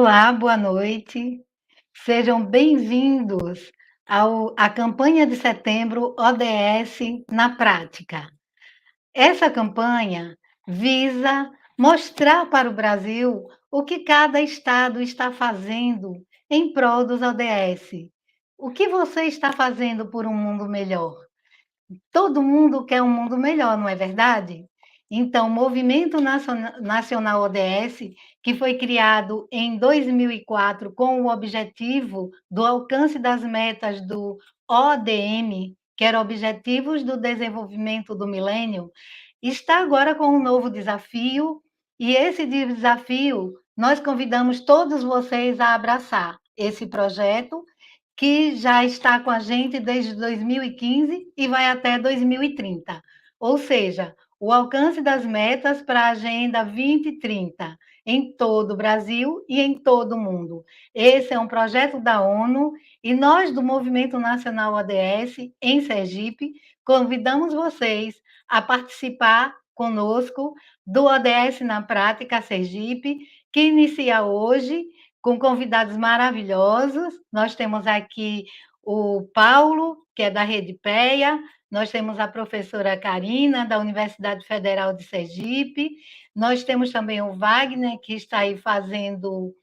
Olá, boa noite. Sejam bem-vindos à campanha de setembro ODS na prática. Essa campanha visa mostrar para o Brasil o que cada estado está fazendo em prol dos ODS. O que você está fazendo por um mundo melhor? Todo mundo quer um mundo melhor, não é verdade? Então, o Movimento Nacional ODS, que foi criado em 2004 com o objetivo do alcance das metas do ODM, que era Objetivos do Desenvolvimento do Milênio, está agora com um novo desafio, e esse desafio nós convidamos todos vocês a abraçar esse projeto que já está com a gente desde 2015 e vai até 2030. Ou seja, o alcance das metas para a Agenda 2030 em todo o Brasil e em todo o mundo. Esse é um projeto da ONU e nós, do Movimento Nacional ODS, em Sergipe, convidamos vocês a participar conosco do ODS na Prática Sergipe, que inicia hoje com convidados maravilhosos. Nós temos aqui o Paulo, que é da Rede PEA, nós temos a professora Karina, da Universidade Federal de Sergipe, nós temos também o Wagner, que está aí fazendo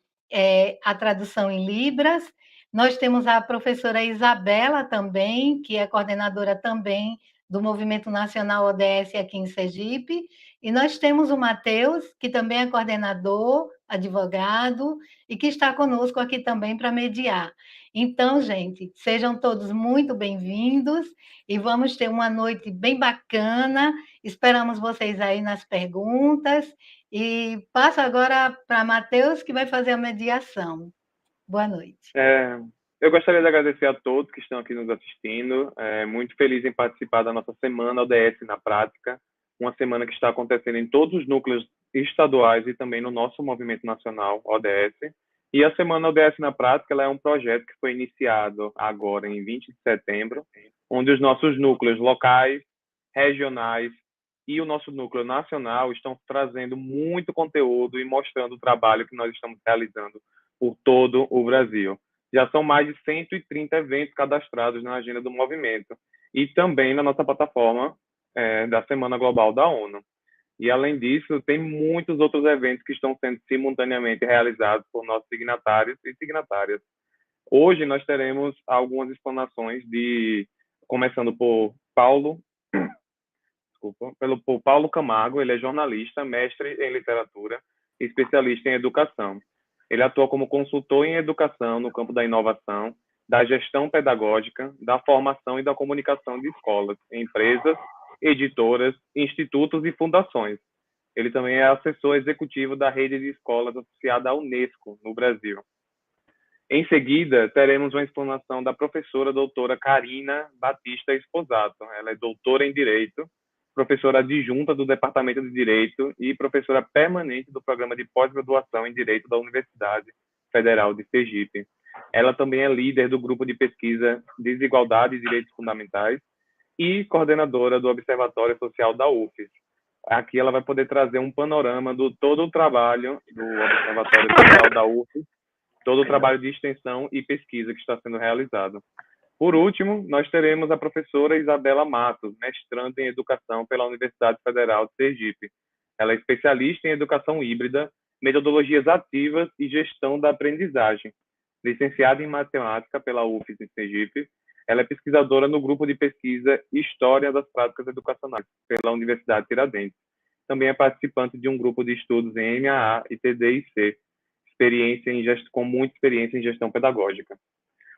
a tradução em Libras, nós temos a professora Isabela também, que é coordenadora também do Movimento Nacional ODS aqui em Sergipe, e nós temos o Matheus, que também é coordenador, advogado, e que está conosco aqui também para mediar. Então, gente, sejam todos muito bem-vindos e vamos ter uma noite bem bacana. Esperamos vocês aí nas perguntas. E passo agora para Matheus, que vai fazer a mediação. Boa noite. Eu gostaria de agradecer a todos que estão aqui nos assistindo. Muito feliz em participar da nossa Semana ODS na Prática, uma semana que está acontecendo em todos os núcleos estaduais e também no nosso movimento nacional ODS. E a Semana ODS na Prática ela é um projeto que foi iniciado agora em 20 de setembro, onde os nossos núcleos locais, regionais e o nosso núcleo nacional estão trazendo muito conteúdo e mostrando o trabalho que nós estamos realizando por todo o Brasil. Já são mais de 130 eventos cadastrados na agenda do movimento e também na nossa plataforma da Semana Global da ONU. E, além disso, tem muitos outros eventos que estão sendo simultaneamente realizados por nossos signatários e signatárias. Hoje, nós teremos algumas explanações começando por por Paulo Camargo. Ele é jornalista, mestre em literatura e especialista em educação. Ele atua como consultor em educação no campo da inovação, da gestão pedagógica, da formação e da comunicação de escolas, empresas, editoras, institutos e fundações. Ele também é assessor executivo da rede de escolas associada à Unesco, no Brasil. Em seguida, teremos uma explanação da professora doutora Karina Batista Esposato. Ela é doutora em Direito, professora adjunta do Departamento de Direito e professora permanente do Programa de Pós-Graduação em Direito da Universidade Federal de Sergipe. Ela também é líder do Grupo de Pesquisa Desigualdade e Direitos Fundamentais e coordenadora do Observatório Social da UFES. Aqui ela vai poder trazer um panorama do todo o trabalho do Observatório Social da UFES, todo o trabalho de extensão e pesquisa que está sendo realizado. Por último, nós teremos a professora Isabela Matos, mestranda em Educação pela Universidade Federal de Sergipe. Ela é especialista em Educação Híbrida, Metodologias Ativas e Gestão da Aprendizagem. Licenciada em Matemática pela UFES em Sergipe, ela é pesquisadora no Grupo de Pesquisa História das Práticas Educacionais pela Universidade Tiradentes. Também é participante de um grupo de estudos em MAA e TDIC, com muita experiência em gestão pedagógica.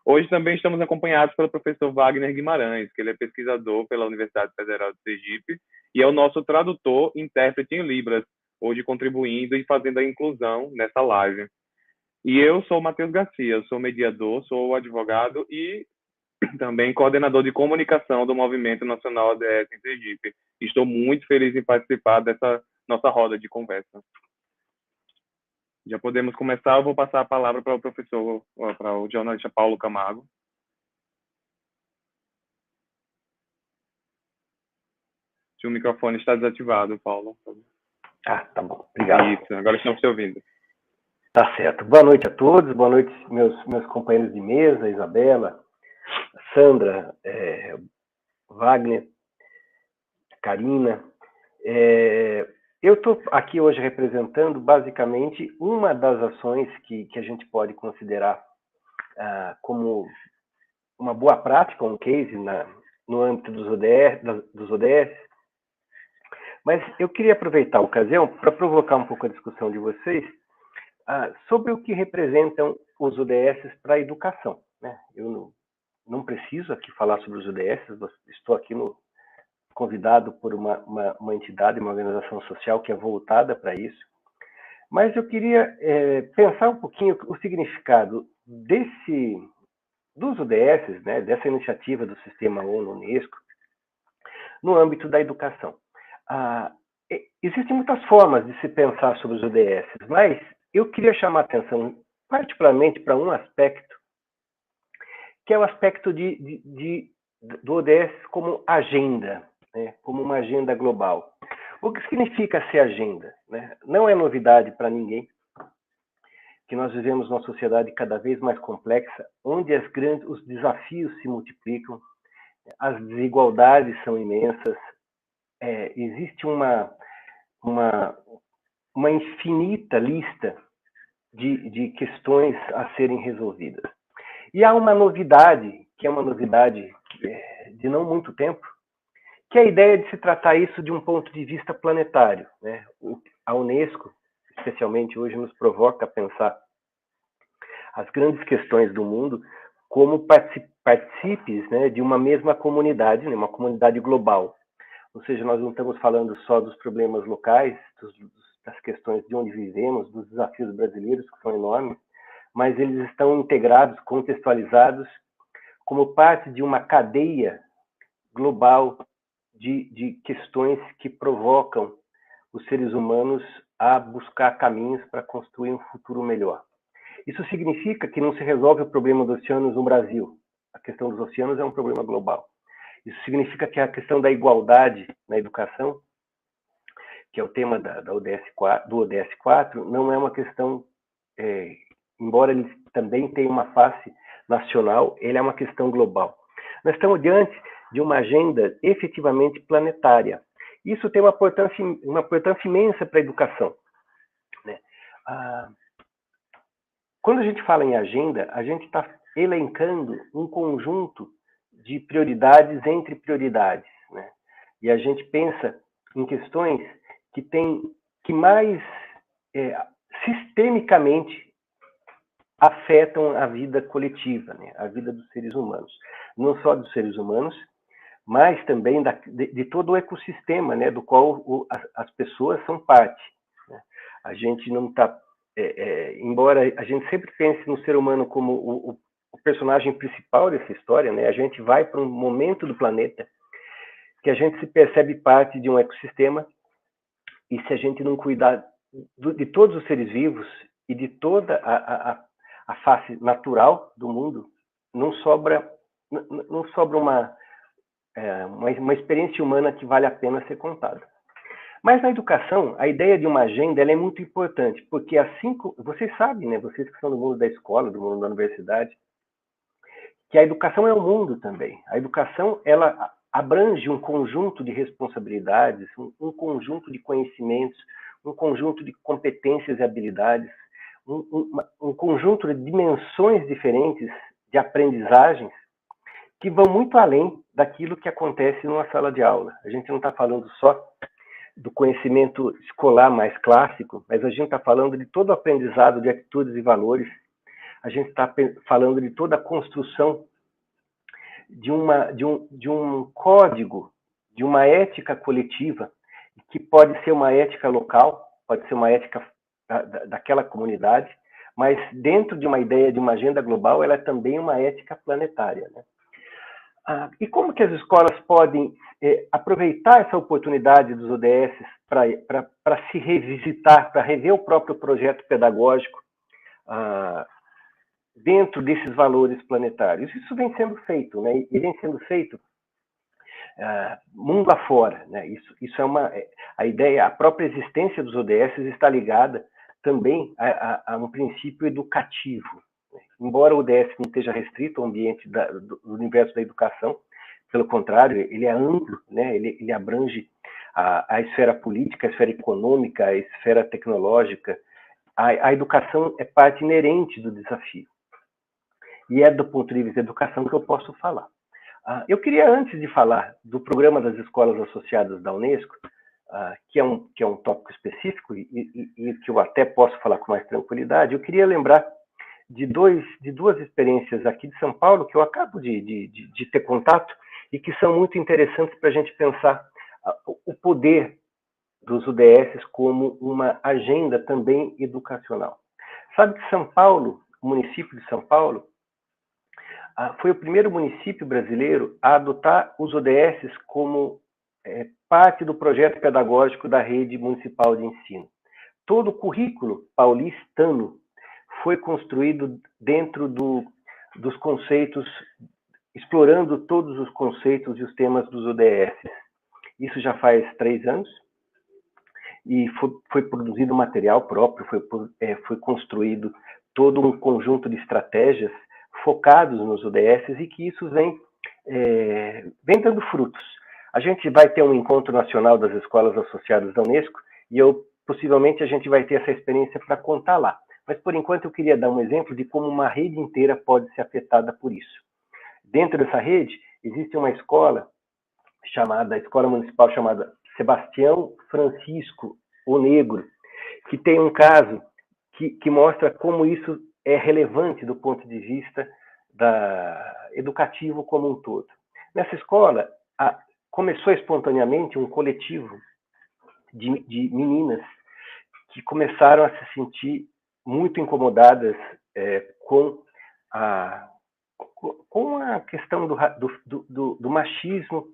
Hoje também estamos acompanhados pelo professor Wagner Guimarães, que ele é pesquisador pela Universidade Federal de Sergipe e é o nosso tradutor e intérprete em Libras, hoje contribuindo e fazendo a inclusão nessa live. E eu sou o Matheus Garcia, sou mediador, sou advogado e também coordenador de comunicação do Movimento Nacional ODS em Sergipe. Estou muito feliz em participar dessa nossa roda de conversa. Já podemos começar. Eu vou passar a palavra para o professor, para o jornalista Paulo Camargo. Se o microfone está desativado, Paulo. Tá bom. Obrigado. Isso, agora estamos te ouvindo. Tá certo. Boa noite a todos, boa noite meus companheiros de mesa, Isabela, Sandra, Wagner, Karina. Eu estou aqui hoje representando basicamente uma das ações que a gente pode considerar como uma boa prática, um case no âmbito dos ODS, mas eu queria aproveitar a ocasião para provocar um pouco a discussão de vocês sobre o que representam os ODS para a educação, né? Eu não preciso aqui falar sobre os ODS, estou aqui convidado por uma entidade, uma organização social que é voltada para isso, mas eu queria pensar um pouquinho o significado dos ODS, né, dessa iniciativa do Sistema ONU-UNESCO, no âmbito da educação. Existem muitas formas de se pensar sobre os ODS, mas eu queria chamar a atenção particularmente para um aspecto, que é o aspecto do ODS como agenda, né, como uma agenda global. O que significa ser agenda? Né? Não é novidade para ninguém que nós vivemos numa sociedade cada vez mais complexa, onde os desafios se multiplicam, as desigualdades são imensas, existe uma infinita lista de questões a serem resolvidas. E há uma novidade, que é uma novidade de não muito tempo, que é a ideia de se tratar isso de um ponto de vista planetário, né? A Unesco, especialmente hoje, nos provoca a pensar as grandes questões do mundo como partícipes, né, de uma mesma comunidade, né, uma comunidade global. Ou seja, nós não estamos falando só dos problemas locais, das questões de onde vivemos, dos desafios brasileiros, que são enormes, mas eles estão integrados, contextualizados, como parte de uma cadeia global de questões que provocam os seres humanos a buscar caminhos para construir um futuro melhor. Isso significa que não se resolve o problema dos oceanos no Brasil. A questão dos oceanos é um problema global. Isso significa que a questão da igualdade na educação, que é o tema do ODS 4, não é uma questão, embora ele também tenha uma face nacional, ele é uma questão global. Nós estamos diante de uma agenda efetivamente planetária. Isso tem uma importância imensa para a educação, né? Quando a gente fala em agenda, a gente está elencando um conjunto de prioridades entre prioridades, né? E a gente pensa em questões que mais sistemicamente afetam a vida coletiva, né? A vida dos seres humanos. Não só dos seres humanos, mas também de todo o ecossistema, né, do qual as pessoas são parte, né? A gente não está, embora a gente sempre pense no ser humano como o personagem principal dessa história, né, a gente vai para um momento do planeta que a gente se percebe parte de um ecossistema, e se a gente não cuidar de todos os seres vivos e de toda a face natural do mundo, não sobra uma experiência humana que vale a pena ser contada. Mas na educação, a ideia de uma agenda ela é muito importante, porque assim, vocês sabem, né, vocês que são do mundo da escola, do mundo da universidade, que a educação é o mundo também. A educação ela abrange um conjunto de responsabilidades, um conjunto de conhecimentos, um conjunto de competências e habilidades, um conjunto de dimensões diferentes de aprendizagens que vão muito além daquilo que acontece numa sala de aula. A gente não está falando só do conhecimento escolar mais clássico, mas a gente está falando de todo o aprendizado de atitudes e valores. A gente está falando de toda a construção de um código, de uma ética coletiva, que pode ser uma ética local, pode ser uma ética daquela comunidade, mas dentro de uma ideia de uma agenda global, ela é também uma ética planetária, né? E como que as escolas podem aproveitar essa oportunidade dos ODS para se revisitar, para rever o próprio projeto pedagógico dentro desses valores planetários? Isso vem sendo feito, né? E vem sendo feito mundo afora, né? Isso é a ideia, a própria existência dos ODS está ligada também a um princípio educativo. Embora o ODS não esteja restrito ao ambiente do universo da educação, pelo contrário, ele é amplo, né? Ele abrange a esfera política, a esfera econômica, a esfera tecnológica. A educação é parte inerente do desafio. E é do ponto de vista da educação que eu posso falar. Eu queria, antes de falar do programa das escolas associadas da Unesco, que é um tópico específico e que eu até posso falar com mais tranquilidade, eu queria lembrar de duas experiências aqui de São Paulo que eu acabo de ter contato e que são muito interessantes para a gente pensar o poder dos UDS como uma agenda também educacional. Sabe que São Paulo, o município de São Paulo, foi o primeiro município brasileiro a adotar os ODS como parte do projeto pedagógico da rede municipal de ensino. Todo o currículo paulistano foi construído dentro dos conceitos, explorando todos os conceitos e os temas dos ODS. Isso já faz 3 anos, e foi produzido material próprio, foi construído todo um conjunto de estratégias focados nos ODS e que isso vem dando frutos. A gente vai ter um encontro nacional das escolas associadas da Unesco e possivelmente a gente vai ter essa experiência para contar lá. Mas, por enquanto, eu queria dar um exemplo de como uma rede inteira pode ser afetada por isso. Dentro dessa rede, existe uma escola municipal chamada Sebastião Francisco o Negro, que tem um caso que mostra como isso é relevante do ponto de vista educativo como um todo. Nessa escola, começou espontaneamente um coletivo de meninas que começaram a se sentir muito incomodadas com a questão do machismo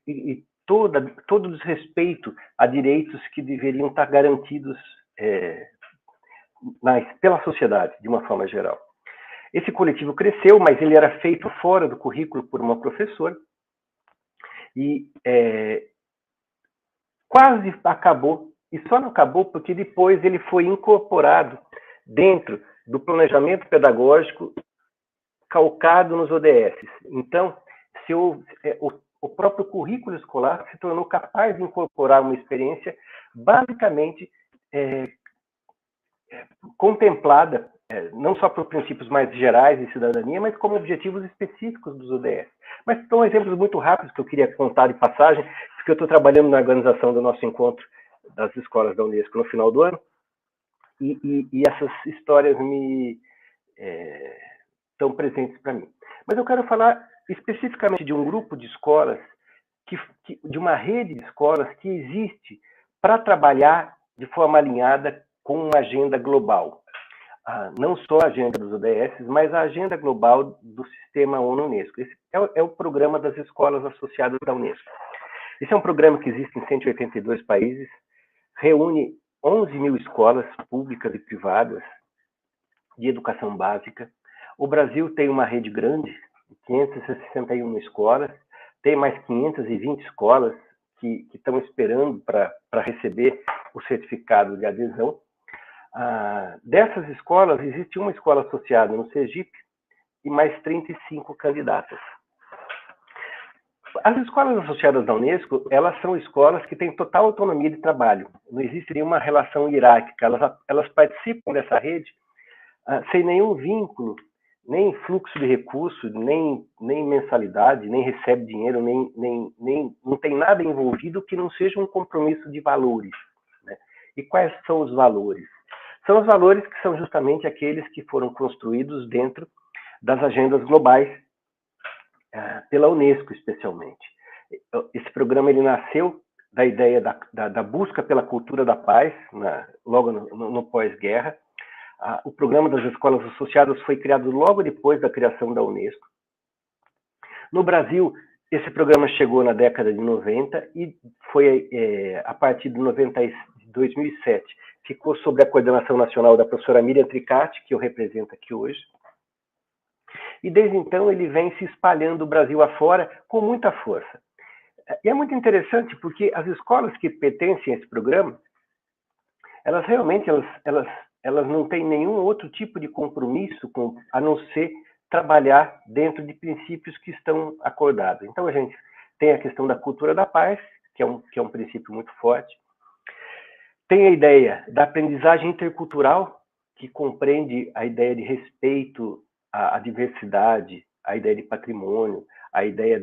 e todo o desrespeito a direitos que deveriam estar garantidos pela sociedade, de uma forma geral. Esse coletivo cresceu, mas ele era feito fora do currículo por uma professora e quase acabou, e só não acabou porque depois ele foi incorporado dentro do planejamento pedagógico calcado nos ODS. Então, o próprio currículo escolar se tornou capaz de incorporar uma experiência basicamente contemplada, não só por princípios mais gerais de cidadania, mas como objetivos específicos dos ODS. Mas são exemplos muito rápidos que eu queria contar de passagem, porque eu estou trabalhando na organização do nosso encontro das escolas da Unesco no final do ano, e essas histórias estão presentes para mim. Mas eu quero falar especificamente de um grupo de escolas, de uma rede de escolas que existe para trabalhar de forma alinhada com uma agenda global. Não só a agenda dos ODS, mas a agenda global do sistema ONU-Unesco. Esse é o programa das escolas associadas da Unesco. Esse é um programa que existe em 182 países, reúne 11 mil escolas públicas e privadas de educação básica. O Brasil tem uma rede grande, 561 escolas, tem mais 520 escolas que estão esperando para receber o certificado de adesão. Dessas escolas, existe uma escola associada no Sergipe e mais 35 candidatas. As escolas associadas da Unesco, elas são escolas que têm total autonomia de trabalho. Não existe nenhuma relação hierárquica. Elas participam dessa rede sem nenhum vínculo, nem fluxo de recursos, nem mensalidade, nem recebe dinheiro, não tem nada envolvido que não seja um compromisso de valores. Né? E quais são os valores? São os valores que são justamente aqueles que foram construídos dentro das agendas globais, pela Unesco, especialmente. Esse programa ele nasceu da ideia da busca pela cultura da paz, logo no pós-guerra. O programa das escolas associadas foi criado logo depois da criação da Unesco. No Brasil, esse programa chegou na década de 90 e foi, a partir de 2007, ficou sob a coordenação nacional da professora Miriam Tricati, que eu represento aqui hoje. E desde então ele vem se espalhando o Brasil afora com muita força. E é muito interessante porque as escolas que pertencem a esse programa, elas realmente elas não têm nenhum outro tipo de compromisso a não ser trabalhar dentro de princípios que estão acordados. Então, a gente tem a questão da cultura da paz, que é um princípio muito forte. Tem a ideia da aprendizagem intercultural, que compreende a ideia de respeito à diversidade, a ideia de patrimônio, a ideia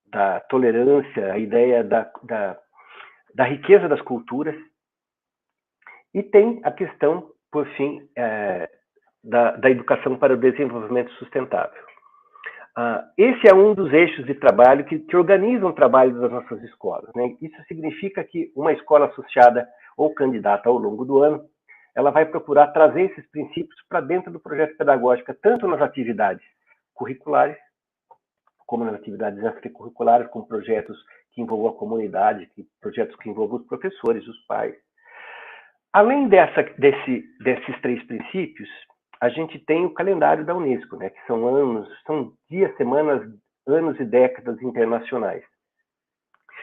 da tolerância, a ideia da riqueza das culturas. E tem a questão, por fim, da educação para o desenvolvimento sustentável. Esse é um dos eixos de trabalho que organizam o trabalho das nossas escolas, né? Isso significa que uma escola associada ou candidata ao longo do ano, ela vai procurar trazer esses princípios para dentro do projeto pedagógico, tanto nas atividades curriculares, como nas atividades extracurriculares, com projetos que envolvam a comunidade, projetos que envolvam os professores, os pais. Além desses 3 princípios, a gente tem o calendário da Unesco, né, que são dias, semanas, anos e décadas internacionais.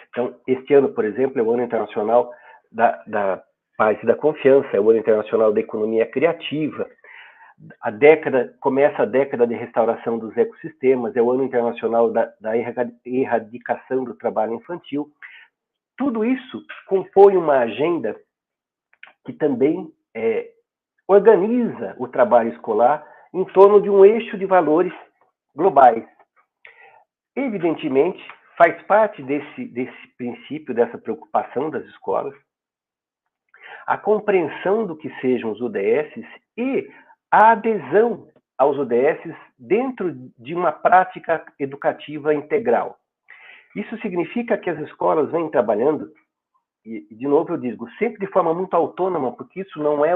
Então, este ano, por exemplo, é o Ano Internacional da Paz e da Confiança, é o Ano Internacional da Economia Criativa, começa a década de restauração dos ecossistemas, é o Ano Internacional da Erradicação do Trabalho Infantil. Tudo isso compõe uma agenda que também organiza o trabalho escolar em torno de um eixo de valores globais. Evidentemente, faz parte desse princípio, dessa preocupação das escolas, a compreensão do que sejam os ODS e a adesão aos ODS dentro de uma prática educativa integral. Isso significa que as escolas vêm trabalhando, e de novo eu digo, sempre de forma muito autônoma, porque isso não é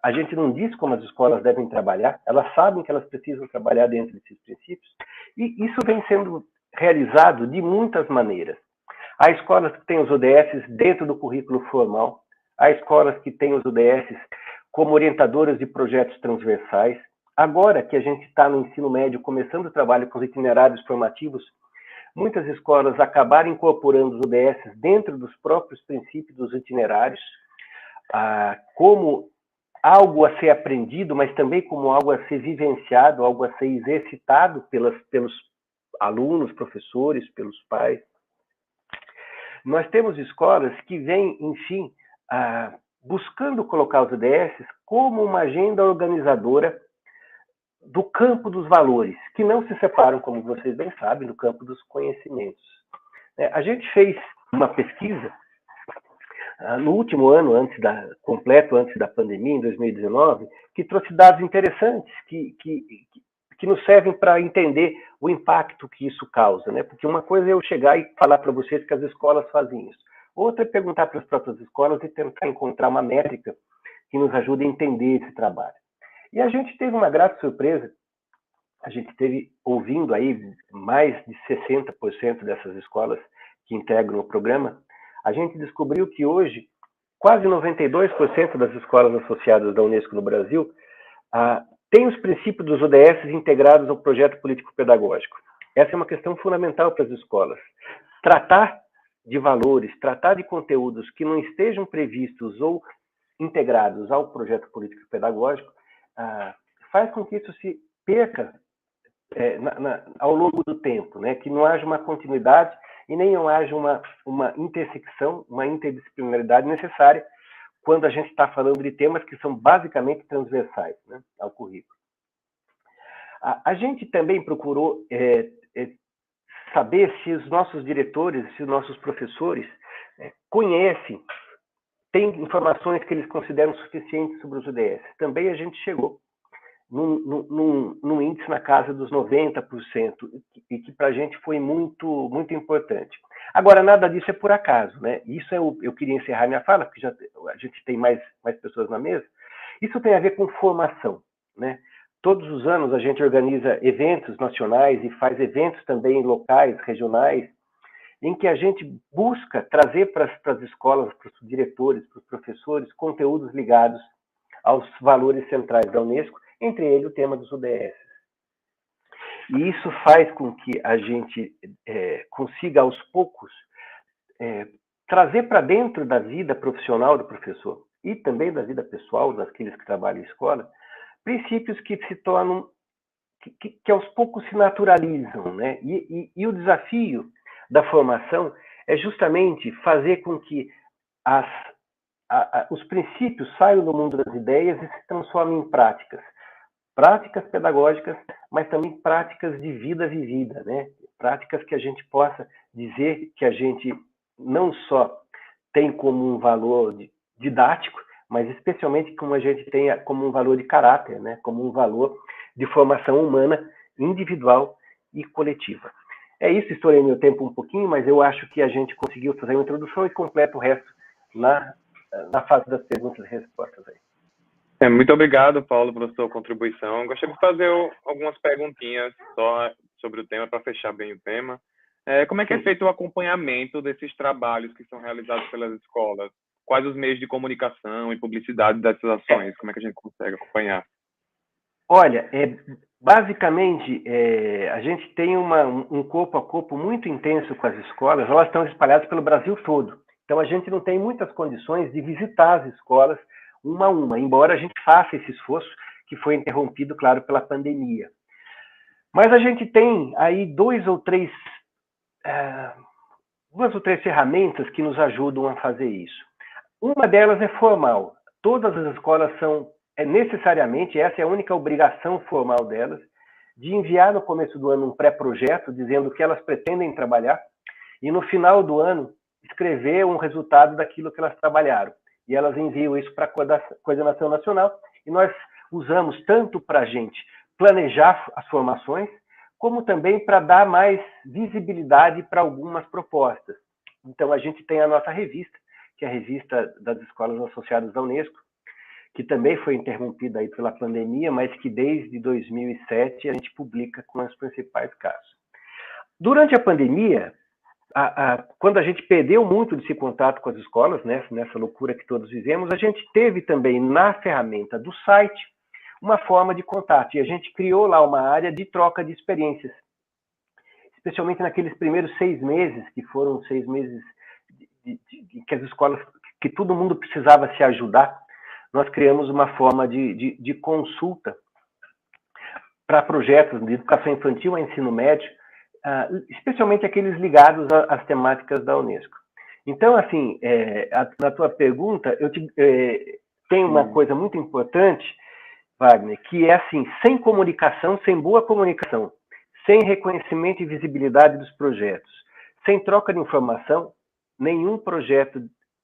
a gente não diz como as escolas devem trabalhar, elas sabem que elas precisam trabalhar dentro desses princípios, e isso vem sendo realizado de muitas maneiras. Há escolas que têm os ODS dentro do currículo formal, há escolas que têm os ODS como orientadoras de projetos transversais. Agora que a gente está no ensino médio, começando o trabalho com os itinerários formativos, muitas escolas acabaram incorporando os ODS dentro dos próprios princípios dos itinerários, como algo a ser aprendido, mas também como algo a ser vivenciado, algo a ser exercitado pelos alunos, professores, pelos pais. Nós temos escolas que vêm, enfim, buscando colocar os ODS como uma agenda organizadora do campo dos valores, que não se separam, como vocês bem sabem, do campo dos conhecimentos. A gente fez uma pesquisa no último ano, completo antes da pandemia, em 2019, que trouxe dados interessantes que nos servem para entender o impacto que isso causa, né? Porque uma coisa é eu chegar e falar para vocês que as escolas fazem isso. Outra é perguntar para as próprias escolas e tentar encontrar uma métrica que nos ajude a entender esse trabalho. E a gente teve uma grata surpresa. A gente teve ouvindo aí mais de 60% dessas escolas que integram o programa. A gente descobriu que hoje quase 92% das escolas associadas da Unesco no Brasil têm os princípios dos ODS integrados ao projeto político-pedagógico. Essa é uma questão fundamental para as escolas. Tratar de valores, tratar de conteúdos que não estejam previstos ou integrados ao projeto político-pedagógico faz com que isso se perca ao longo do tempo, né? Que não haja uma continuidade e nem não haja uma intersecção, uma interdisciplinaridade necessária quando a gente está falando de temas que são basicamente transversais, né, ao currículo. A gente também procurou saber se os nossos diretores, se os nossos professores conhecem, têm informações que eles consideram suficientes sobre os ODS. Também a gente chegou num índice na casa dos 90%, e que para a gente foi muito, muito importante. Agora, nada disso é por acaso, né? Isso eu queria encerrar minha fala, porque a gente tem mais pessoas na mesa. Isso tem a ver com formação, né? Todos os anos a gente organiza eventos nacionais e faz eventos também locais, regionais, em que a gente busca trazer para as escolas, para os diretores, para os professores, conteúdos ligados aos valores centrais da Unesco, entre eles o tema dos ODS. E isso faz com que a gente consiga, aos poucos, trazer para dentro da vida profissional do professor e também da vida pessoal daqueles que trabalham em escola, princípios que se tornam, que aos poucos se naturalizam, né? E o desafio da formação é justamente fazer com que os princípios saiam do mundo das ideias e se transformem em práticas pedagógicas, mas também práticas de vida vivida, né? Práticas que a gente possa dizer que a gente não só tem como um valor didático, mas especialmente como a gente tem como um valor de caráter, né? Como um valor de formação humana, individual e coletiva. É isso, estourei meu tempo um pouquinho, mas eu acho que a gente conseguiu fazer uma introdução e completa o resto na fase das perguntas e respostas aí. Muito obrigado, Paulo, pela sua contribuição. Gostaria de fazer algumas perguntinhas só sobre o tema, para fechar bem o tema. Como é que é feito o acompanhamento desses trabalhos que são realizados pelas escolas? Quais os meios de comunicação e publicidade dessas ações? Como é que a gente consegue acompanhar? Olha, basicamente, a gente tem um corpo a corpo muito intenso com as escolas, elas estão espalhadas pelo Brasil todo. Então, a gente não tem muitas condições de visitar as escolas uma a uma, embora a gente faça esse esforço, que foi interrompido, claro, pela pandemia. Mas a gente tem aí duas ou três ferramentas que nos ajudam a fazer isso. Uma delas é formal. Todas as escolas são necessariamente, essa é a única obrigação formal delas, de enviar no começo do ano um pré-projeto dizendo o que elas pretendem trabalhar e no final do ano escrever um resultado daquilo que elas trabalharam. E elas enviam isso para a Coordenação Nacional e nós usamos tanto para a gente planejar as formações, como também para dar mais visibilidade para algumas propostas. Então, a gente tem a nossa revista, que é a revista das escolas associadas da Unesco, que também foi interrompida aí pela pandemia, mas que desde 2007 a gente publica com os principais casos. Durante a pandemia, quando a gente perdeu muito desse contato com as escolas, né, nessa loucura que todos vivemos, a gente teve também na ferramenta do site uma forma de contato, e a gente criou lá uma área de troca de experiências, especialmente naqueles primeiros 6 meses, que foram 6 meses que as escolas, que todo mundo precisava se ajudar. Nós criamos uma forma de consulta para projetos de educação infantil a ensino médio, especialmente aqueles ligados às temáticas da Unesco. Então, assim, na tua pergunta, tem uma coisa muito importante, Wagner, que é assim, sem comunicação, sem boa comunicação, sem reconhecimento e visibilidade dos projetos, sem troca de informação, nenhum projeto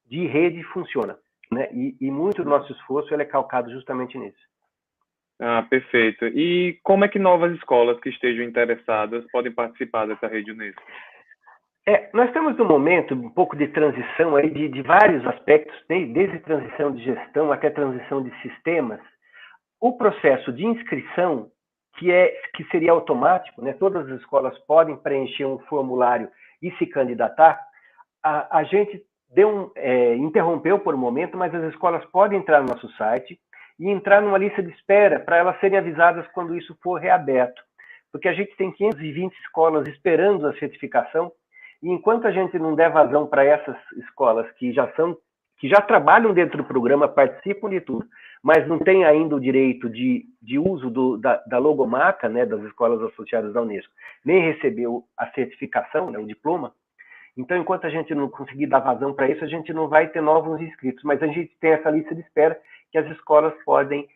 de rede funciona, né? E muito do nosso esforço é calcado justamente nisso. Perfeito. E como é que novas escolas que estejam interessadas podem participar dessa rede Unesco? Nós estamos num momento um pouco de transição aí de vários aspectos, desde transição de gestão até transição de sistemas. O processo de inscrição, que seria automático, né? Todas as escolas podem preencher um formulário e se candidatar. A gente interrompeu por um momento, mas as escolas podem entrar no nosso site e entrar numa lista de espera para elas serem avisadas quando isso for reaberto. Porque a gente tem 520 escolas esperando a certificação, e enquanto a gente não der vazão para essas escolas que já trabalham dentro do programa, participam de tudo, mas não têm ainda o direito de uso da logomarca, né, das escolas associadas da Unesco, nem recebeu a certificação, né, o diploma. Então, enquanto a gente não conseguir dar vazão para isso, a gente não vai ter novos inscritos, mas a gente tem essa lista de espera que as escolas podem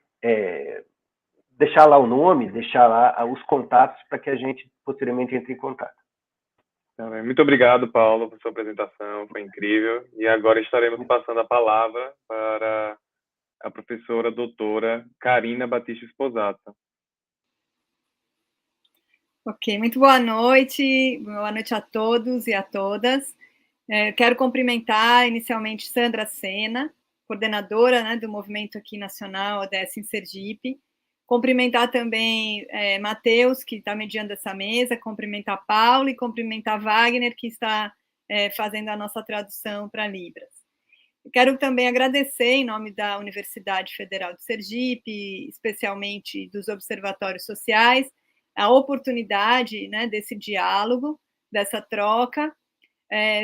deixar lá o nome, deixar lá os contatos para que a gente posteriormente entre em contato. Muito obrigado, Paulo, por sua apresentação, foi incrível. E agora estaremos passando a palavra para a professora doutora Karina Batista Sposato. Ok, muito boa noite a todos e a todas. Quero cumprimentar inicialmente Sandra Sena, coordenadora, né, do movimento aqui nacional ODS em Sergipe. Cumprimentar também Matheus, que está mediando essa mesa, cumprimentar Paulo e cumprimentar Wagner, que está fazendo a nossa tradução para Libras. Quero também agradecer, em nome da Universidade Federal de Sergipe, especialmente dos observatórios sociais, a oportunidade, né, desse diálogo, dessa troca.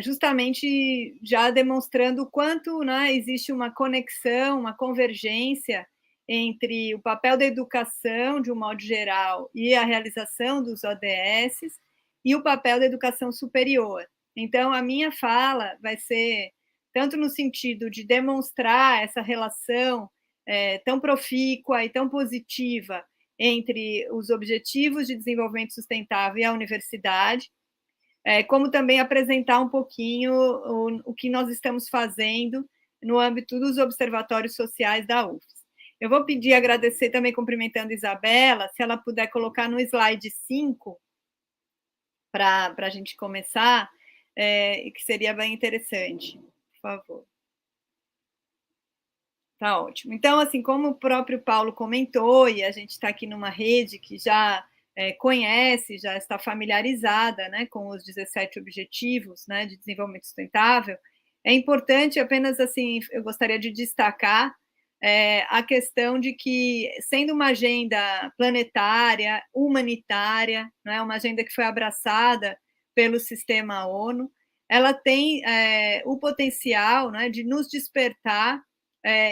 justamente já demonstrando o quanto, né, existe uma conexão, uma convergência entre o papel da educação, de um modo geral, e a realização dos ODS, e o papel da educação superior. Então, a minha fala vai ser tanto no sentido de demonstrar essa relação tão profícua e tão positiva entre os Objetivos de Desenvolvimento Sustentável e a universidade, como também apresentar um pouquinho o que nós estamos fazendo no âmbito dos observatórios sociais da UFES. Eu vou pedir, agradecer também, cumprimentando a Isabela, se ela puder colocar no slide 5, para a gente começar, que seria bem interessante, por favor. Tá ótimo. Então, assim, como o próprio Paulo comentou, e a gente está aqui numa rede que já conhece, já está familiarizada, né, com os 17 Objetivos, né, de Desenvolvimento Sustentável, é importante apenas, assim, eu gostaria de destacar a questão de que, sendo uma agenda planetária, humanitária, né, uma agenda que foi abraçada pelo sistema ONU, ela tem o potencial, né, de nos despertar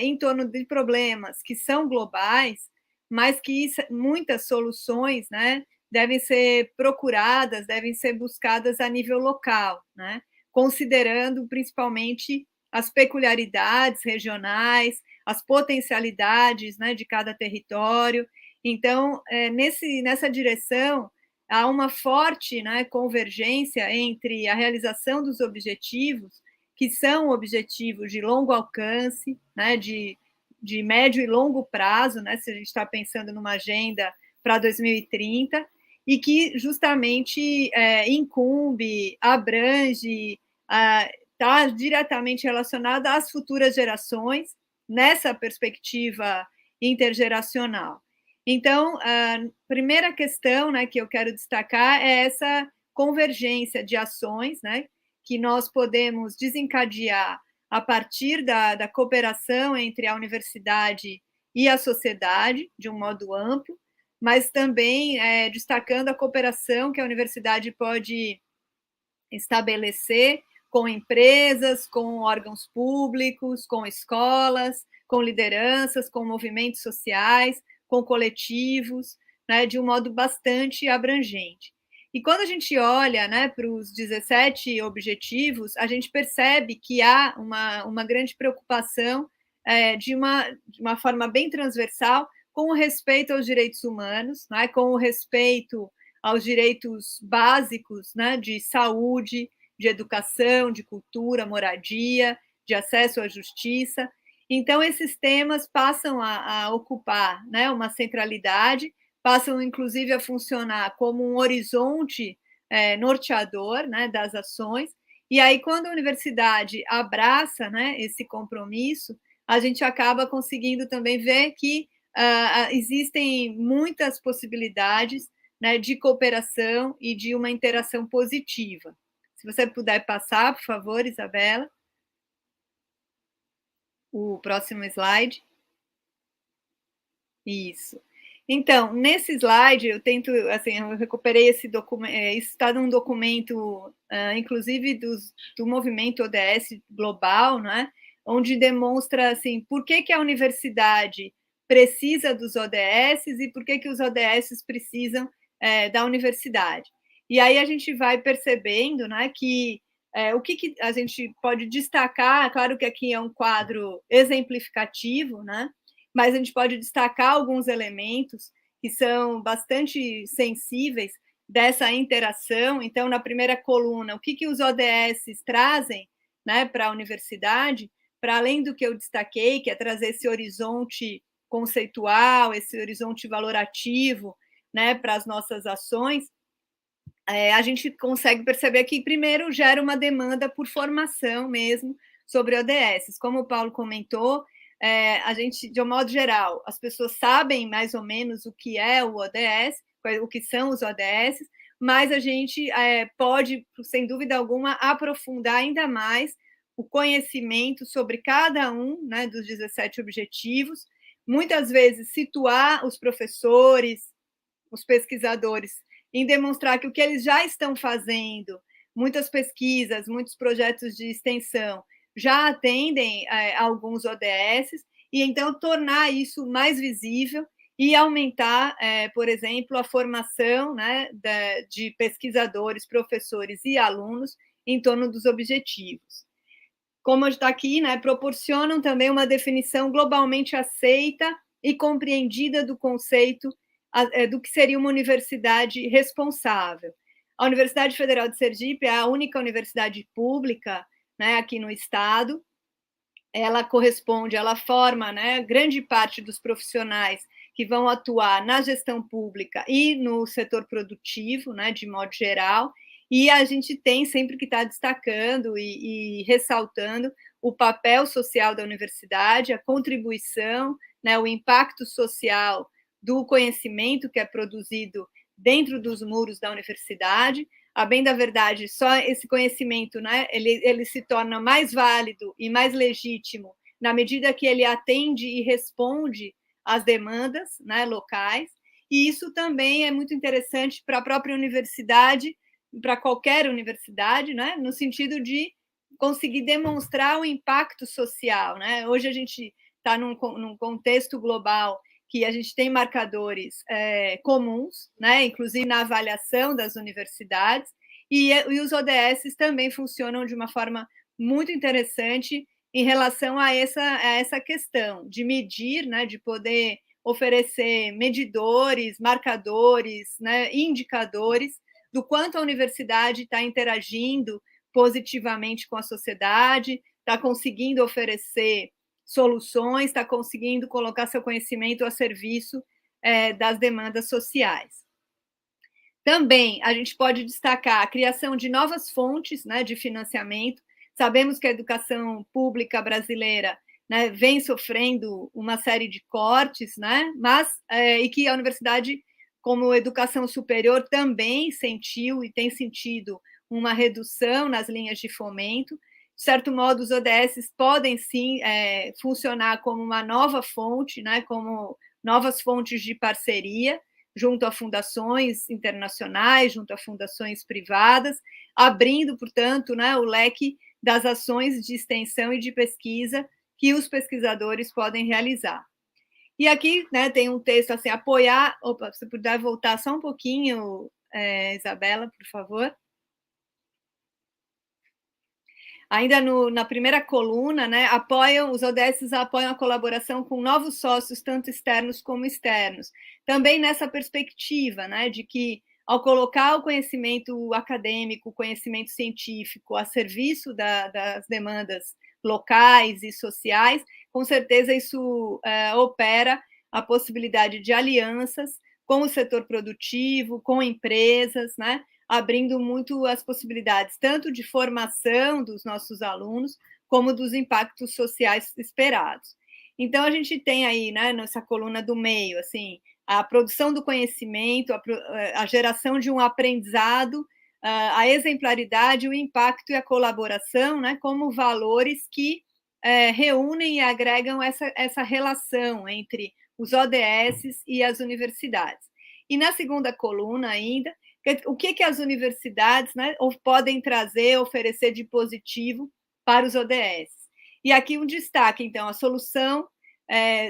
em torno de problemas que são globais, mas que muitas soluções, né, devem ser procuradas, devem ser buscadas a nível local, né, considerando principalmente as peculiaridades regionais, as potencialidades, né, de cada território. Então, nessa direção, há uma forte, né, convergência entre a realização dos objetivos, que são objetivos de longo alcance, né, de médio e longo prazo, né, se a gente está pensando numa agenda para 2030, e que justamente incumbe, abrange, está diretamente relacionada às futuras gerações, nessa perspectiva intergeracional. Então, a primeira questão, né, que eu quero destacar é essa convergência de ações, né, que nós podemos desencadear a partir da cooperação entre a universidade e a sociedade, de um modo amplo, mas também destacando a cooperação que a universidade pode estabelecer com empresas, com órgãos públicos, com escolas, com lideranças, com movimentos sociais, com coletivos, né, de um modo bastante abrangente. E quando a gente olha, né, para os 17 objetivos, a gente percebe que há uma grande preocupação de uma forma bem transversal com o respeito aos direitos humanos, né, com o respeito aos direitos básicos, né, de saúde, de educação, de cultura, moradia, de acesso à justiça. Então, esses temas passam a ocupar, né, uma centralidade, passam, inclusive, a funcionar como um horizonte norteador, né, das ações. E aí, quando a universidade abraça, né, esse compromisso, a gente acaba conseguindo também ver que existem muitas possibilidades, né, de cooperação e de uma interação positiva. Se você puder passar, por favor, Isabela. O próximo slide. Isso. Então, nesse slide, eu tento, assim, eu recuperei esse documento, isso está num documento, inclusive, do movimento ODS global, né, onde demonstra, assim, por que a universidade precisa dos ODS e por que os ODS precisam da universidade. E aí a gente vai percebendo, né, que o que a gente pode destacar, claro que aqui é um quadro exemplificativo, né, mas a gente pode destacar alguns elementos que são bastante sensíveis dessa interação. Então, na primeira coluna, o que os ODS trazem, né, para a universidade, para além do que eu destaquei, que é trazer esse horizonte conceitual, esse horizonte valorativo, né, para as nossas ações, a gente consegue perceber que, primeiro, gera uma demanda por formação mesmo sobre ODS. Como o Paulo comentou, a gente, de um modo geral, as pessoas sabem mais ou menos o que é o ODS, o que são os ODS, mas a gente pode, sem dúvida alguma, aprofundar ainda mais o conhecimento sobre cada um, né, dos 17 objetivos, muitas vezes situar os professores, os pesquisadores, em demonstrar que o que eles já estão fazendo muitas pesquisas, muitos projetos de extensão já atendem alguns ODSs, e então tornar isso mais visível e aumentar, por exemplo, a formação, né, de pesquisadores, professores e alunos em torno dos objetivos. Como está aqui, né, proporcionam também uma definição globalmente aceita e compreendida do conceito do que seria uma universidade responsável. A Universidade Federal de Sergipe é a única universidade pública, né, aqui no estado. Ela corresponde, ela forma, né, grande parte dos profissionais que vão atuar na gestão pública e no setor produtivo, né, de modo geral, e a gente tem sempre que estar destacando e ressaltando o papel social da universidade, a contribuição, né, o impacto social do conhecimento que é produzido dentro dos muros da universidade. A bem da verdade, só esse conhecimento, né, ele se torna mais válido e mais legítimo na medida que ele atende e responde às demandas, né, locais, e isso também é muito interessante para a própria universidade, para qualquer universidade, né, no sentido de conseguir demonstrar o impacto social, né? Hoje a gente está num contexto global que a gente tem marcadores comuns, né, inclusive na avaliação das universidades, e os ODSs também funcionam de uma forma muito interessante em relação a essa questão de medir, né, de poder oferecer medidores, marcadores, né, indicadores do quanto a universidade está interagindo positivamente com a sociedade, está conseguindo oferecer soluções, está conseguindo colocar seu conhecimento a serviço das demandas sociais. Também a gente pode destacar a criação de novas fontes, né, de financiamento. Sabemos que a educação pública brasileira, né, vem sofrendo uma série de cortes, né, mas e que a universidade, como educação superior, também sentiu e tem sentido uma redução nas linhas de fomento. De certo modo, os ODSs podem, sim, funcionar como uma nova fonte, né, como novas fontes de parceria, junto a fundações internacionais, junto a fundações privadas, abrindo, portanto, né, o leque das ações de extensão e de pesquisa que os pesquisadores podem realizar. E aqui, né, tem um texto assim, apoiar... Opa, se puder voltar só um pouquinho, Isabela, por favor. Ainda na primeira coluna, né, os ODSs apoiam a colaboração com novos sócios, tanto externos como externos. Também nessa perspectiva, né, de que, ao colocar o conhecimento acadêmico, o conhecimento científico a serviço das demandas locais e sociais, com certeza isso opera a possibilidade de alianças com o setor produtivo, com empresas, né, abrindo muito as possibilidades, tanto de formação dos nossos alunos, como dos impactos sociais esperados. Então, a gente tem aí, né, nessa coluna do meio, assim, a produção do conhecimento, a geração de um aprendizado, a exemplaridade, o impacto e a colaboração, né, como valores que reúnem e agregam essa relação entre os ODSs e as universidades. E na segunda coluna ainda, o que as universidades, né, podem trazer, oferecer de positivo para os ODS. E aqui um destaque, então, a solução,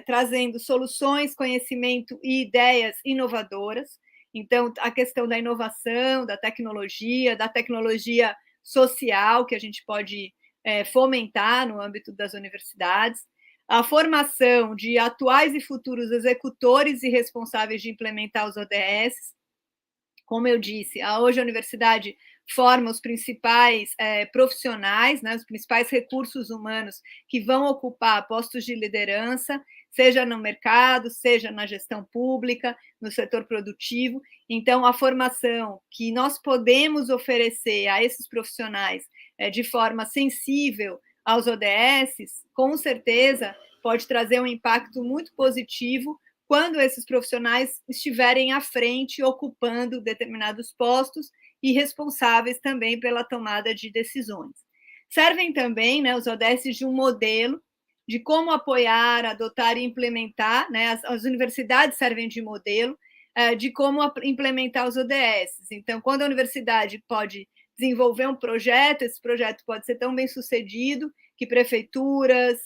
trazendo soluções, conhecimento e ideias inovadoras. Então, a questão da inovação, da tecnologia social, que a gente pode fomentar no âmbito das universidades, a formação de atuais e futuros executores e responsáveis de implementar os ODS. Como eu disse, hoje a universidade forma os principais profissionais, né, os principais recursos humanos que vão ocupar postos de liderança, seja no mercado, seja na gestão pública, no setor produtivo. Então, a formação que nós podemos oferecer a esses profissionais de forma sensível aos ODSs, com certeza pode trazer um impacto muito positivo quando esses profissionais estiverem à frente, ocupando determinados postos e responsáveis também pela tomada de decisões. Servem também, né, os ODSs de um modelo de como apoiar, adotar e implementar, né, as universidades servem de modelo de como implementar os ODSs. Então, quando a universidade pode desenvolver um projeto, esse projeto pode ser tão bem sucedido que prefeituras,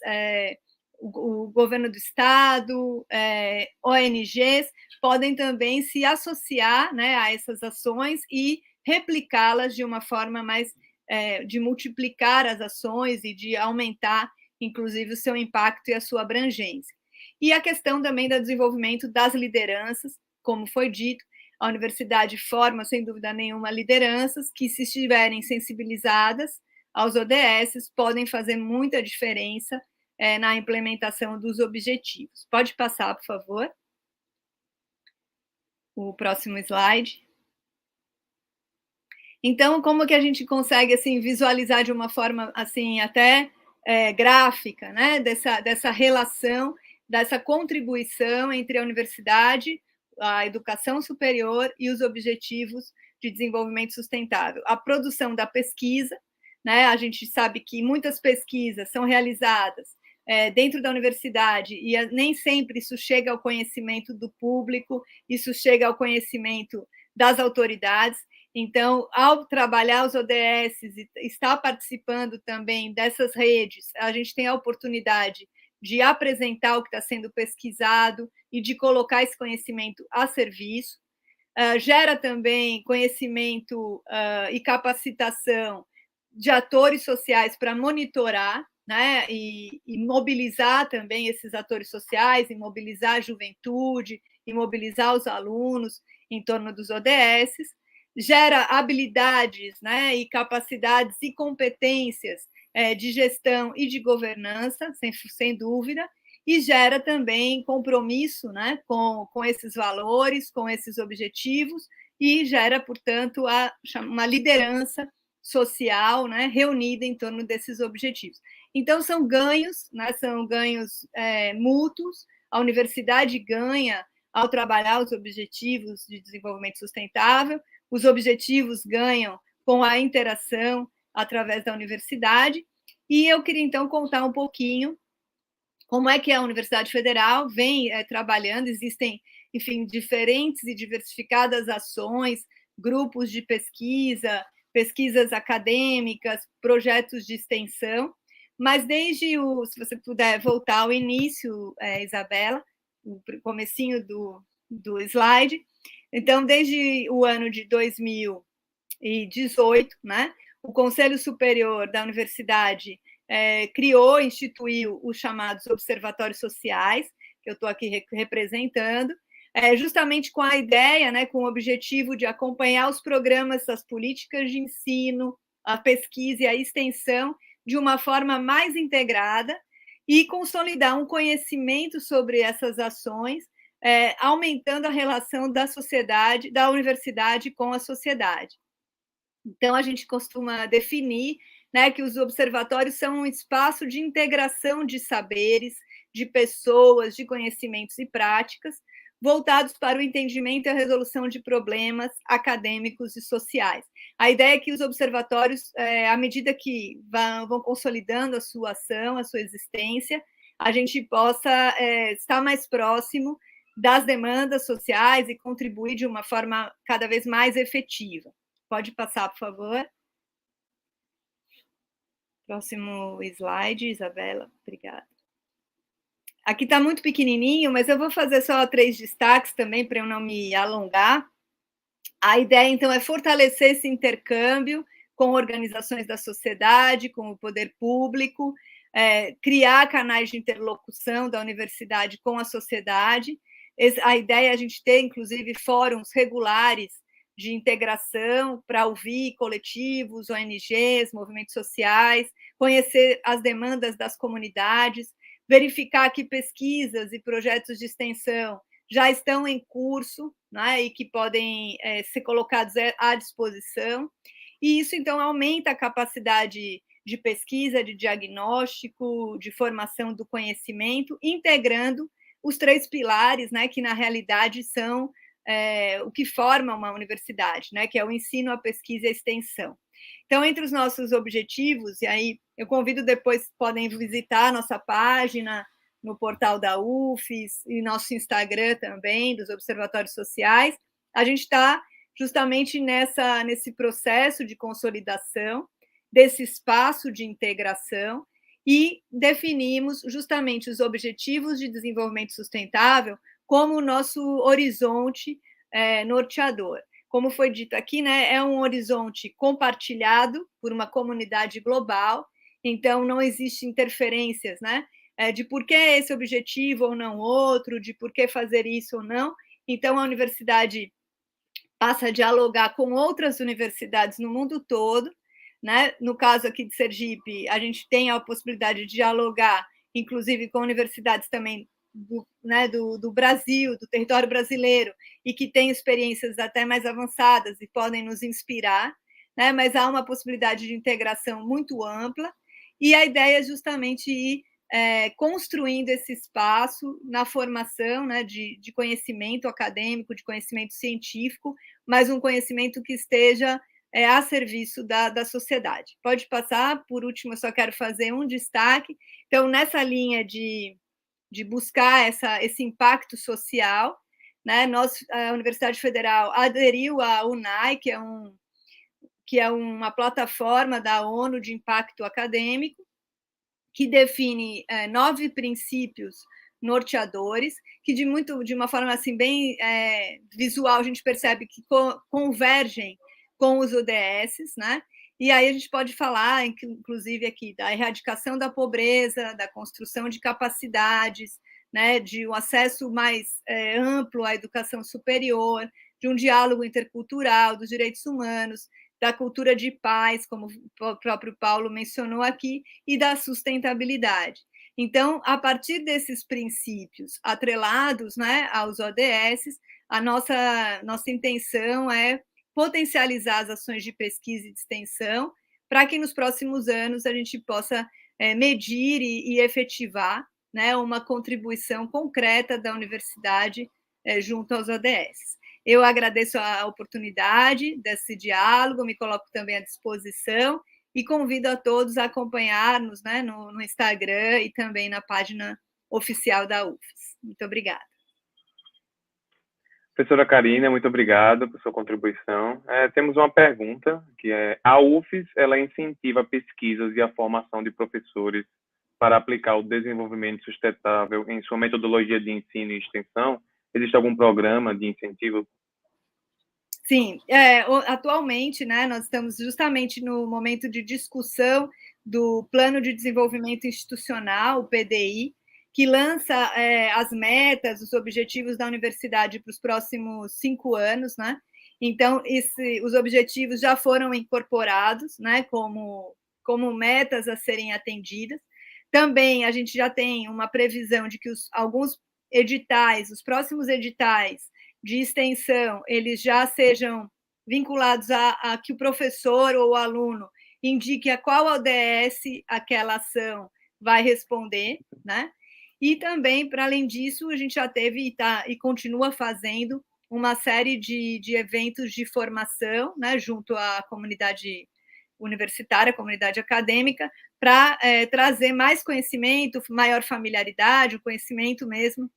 o governo do estado, ONGs, podem também se associar, né, a essas ações e replicá-las de uma forma mais de multiplicar as ações e de aumentar, inclusive, o seu impacto e a sua abrangência. E a questão também do desenvolvimento das lideranças, como foi dito, a universidade forma, sem dúvida nenhuma, lideranças que, se estiverem sensibilizadas aos ODS, podem fazer muita diferença na implementação dos objetivos. Pode passar, por favor. O próximo slide. Então, como que a gente consegue assim visualizar de uma forma assim até gráfica, né, dessa relação, dessa contribuição entre a universidade, a educação superior e os objetivos de desenvolvimento sustentável? A produção da pesquisa, né? A gente sabe que muitas pesquisas são realizadas dentro da universidade e nem sempre isso chega ao conhecimento do público, isso chega ao conhecimento das autoridades. Então, ao trabalhar os ODS e estar participando também dessas redes, a gente tem a oportunidade de apresentar o que está sendo pesquisado e de colocar esse conhecimento a serviço. Gera também conhecimento e capacitação de atores sociais para monitorar, né, e mobilizar também esses atores sociais, e mobilizar a juventude, e mobilizar os alunos em torno dos ODS. Gera habilidades, né, e capacidades e competências de gestão e de governança, sem dúvida, e gera também compromisso, né, com esses valores, com esses objetivos, e gera, portanto, uma liderança social, né, reunida em torno desses objetivos. Então, são ganhos, né, são ganhos mútuos, a universidade ganha ao trabalhar os objetivos de desenvolvimento sustentável, os objetivos ganham com a interação através da universidade, e eu queria, então, contar um pouquinho como é que a Universidade Federal vem trabalhando. Existem, enfim, diferentes e diversificadas ações, grupos de pesquisa, pesquisas acadêmicas, projetos de extensão, mas desde se você puder voltar ao início, Isabela, o comecinho do slide, então, desde o ano de 2018, né, o Conselho Superior da Universidade instituiu os chamados observatórios sociais, que eu estou aqui representando, justamente com a ideia, né, com o objetivo de acompanhar os programas, as políticas de ensino, a pesquisa e a extensão de uma forma mais integrada e consolidar um conhecimento sobre essas ações, aumentando a relação da sociedade, da universidade com a sociedade. Então, a gente costuma definir, né, que os observatórios são um espaço de integração de saberes, de pessoas, de conhecimentos e práticas, voltados para o entendimento e a resolução de problemas acadêmicos e sociais. A ideia é que os observatórios, à medida que vão consolidando a sua ação, a sua existência, a gente possa estar mais próximo das demandas sociais e contribuir de uma forma cada vez mais efetiva. Pode passar, por favor. Próximo slide, Isabela. Obrigada. Aqui está muito pequenininho, mas eu vou fazer só 3 destaques também, para eu não me alongar. A ideia, então, é fortalecer esse intercâmbio com organizações da sociedade, com o poder público, criar canais de interlocução da universidade com a sociedade. A ideia é a gente ter, inclusive, fóruns regulares de integração para ouvir coletivos, ONGs, movimentos sociais, conhecer as demandas das comunidades, verificar que pesquisas e projetos de extensão já estão em curso, né, e que podem ser colocados à disposição. E isso, então, aumenta a capacidade de pesquisa, de diagnóstico, de formação do conhecimento, integrando os 3 pilares, né, que, na realidade, são o que forma uma universidade, né, que é o ensino, a pesquisa e a extensão. Então, entre os nossos objetivos, e aí eu convido depois, podem visitar a nossa página no portal da UFES e nosso Instagram também, dos Observatórios Sociais, a gente está justamente nesse processo de consolidação, desse espaço de integração, e definimos justamente os Objetivos de Desenvolvimento Sustentável como o nosso horizonte norteador. Como foi dito aqui, né, é um horizonte compartilhado por uma comunidade global, então não existe interferências, né, de por que esse objetivo ou não outro, de por que fazer isso ou não. Então, a universidade passa a dialogar com outras universidades no mundo todo, né? No caso aqui de Sergipe, a gente tem a possibilidade de dialogar, inclusive com universidades também do Brasil, do território brasileiro, e que têm experiências até mais avançadas e podem nos inspirar, né? Mas há uma possibilidade de integração muito ampla, e a ideia é justamente ir construindo esse espaço na formação, né, de conhecimento acadêmico, de conhecimento científico, mas um conhecimento que esteja a serviço da sociedade. Pode passar. Por último, eu só quero fazer um destaque. Então, nessa linha de buscar esse impacto social, né, a Universidade Federal aderiu à UNAI, que é uma plataforma da ONU de impacto acadêmico, que define 9 princípios norteadores, que de uma forma assim bem visual a gente percebe que convergem com os ODS, né? E aí a gente pode falar, inclusive aqui, da erradicação da pobreza, da construção de capacidades, né? De um acesso mais amplo à educação superior, de um diálogo intercultural, dos direitos humanos, da cultura de paz, como o próprio Paulo mencionou aqui, e da sustentabilidade. Então, a partir desses princípios atrelados, né, aos ODS, a nossa intenção é potencializar as ações de pesquisa e de extensão, para que nos próximos anos a gente possa medir e efetivar, né, uma contribuição concreta da universidade junto aos ODS. Eu agradeço a oportunidade desse diálogo, me coloco também à disposição e convido a todos a acompanhar-nos, né, no Instagram e também na página oficial da UFES. Muito obrigada. Professora Karina, muito obrigado por sua contribuição. Temos uma pergunta, que é: a UFES ela incentiva pesquisas e a formação de professores para aplicar o desenvolvimento sustentável em sua metodologia de ensino e extensão? Existe algum programa de incentivo? Sim, atualmente, né, nós estamos justamente no momento de discussão do Plano de Desenvolvimento Institucional, o PDI, que lança as metas, os objetivos da universidade para os próximos 5 anos, né? Então, os objetivos já foram incorporados, né, como metas a serem atendidas. Também a gente já tem uma previsão de que alguns editais, os próximos editais de extensão, eles já sejam vinculados a que o professor ou o aluno indique a qual ODS aquela ação vai responder, né? E também, para além disso, a gente já teve e continua fazendo uma série de eventos de formação, né, junto à comunidade universitária, comunidade acadêmica, para trazer mais conhecimento, maior familiaridade, o conhecimento mesmo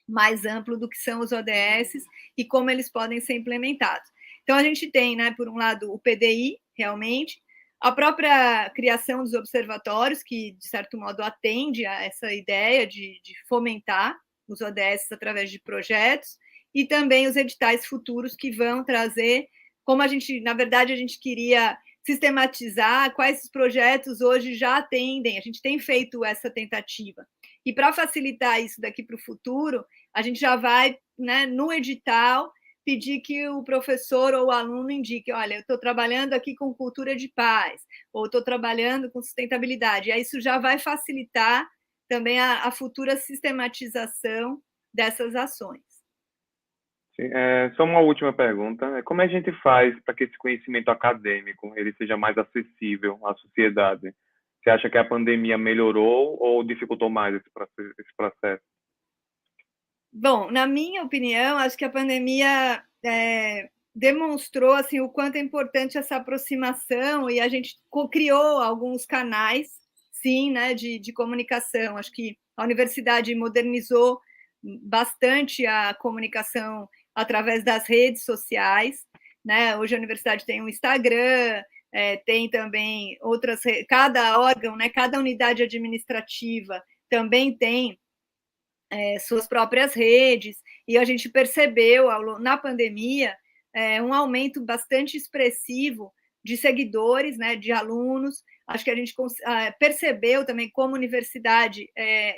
mais amplo do que são os ODS e como eles podem ser implementados. Então, a gente tem, né, por um lado, o PDI, realmente, a própria criação dos observatórios, que, de certo modo, atende a essa ideia de fomentar os ODS através de projetos, e também os editais futuros que vão trazer, como na verdade, a gente queria sistematizar quais projetos hoje já atendem, a gente tem feito essa tentativa. E para facilitar isso daqui para o futuro, a gente já vai, né, no edital, pedir que o professor ou o aluno indique: olha, eu estou trabalhando aqui com cultura de paz, ou estou trabalhando com sustentabilidade. E aí isso já vai facilitar também a futura sistematização dessas ações. Sim, só uma última pergunta. Como a gente faz para que esse conhecimento acadêmico ele seja mais acessível à sociedade? Você acha que a pandemia melhorou ou dificultou mais esse processo? Bom, na minha opinião, acho que a pandemia demonstrou assim, o quanto é importante essa aproximação, e a gente criou alguns canais, sim, né, de comunicação. Acho que a universidade modernizou bastante a comunicação através das redes sociais, né? Hoje a universidade tem um Instagram, tem também cada órgão, né, cada unidade administrativa também tem suas próprias redes, e a gente percebeu na pandemia um aumento bastante expressivo de seguidores, né, de alunos. Acho que a gente percebeu também, como universidade,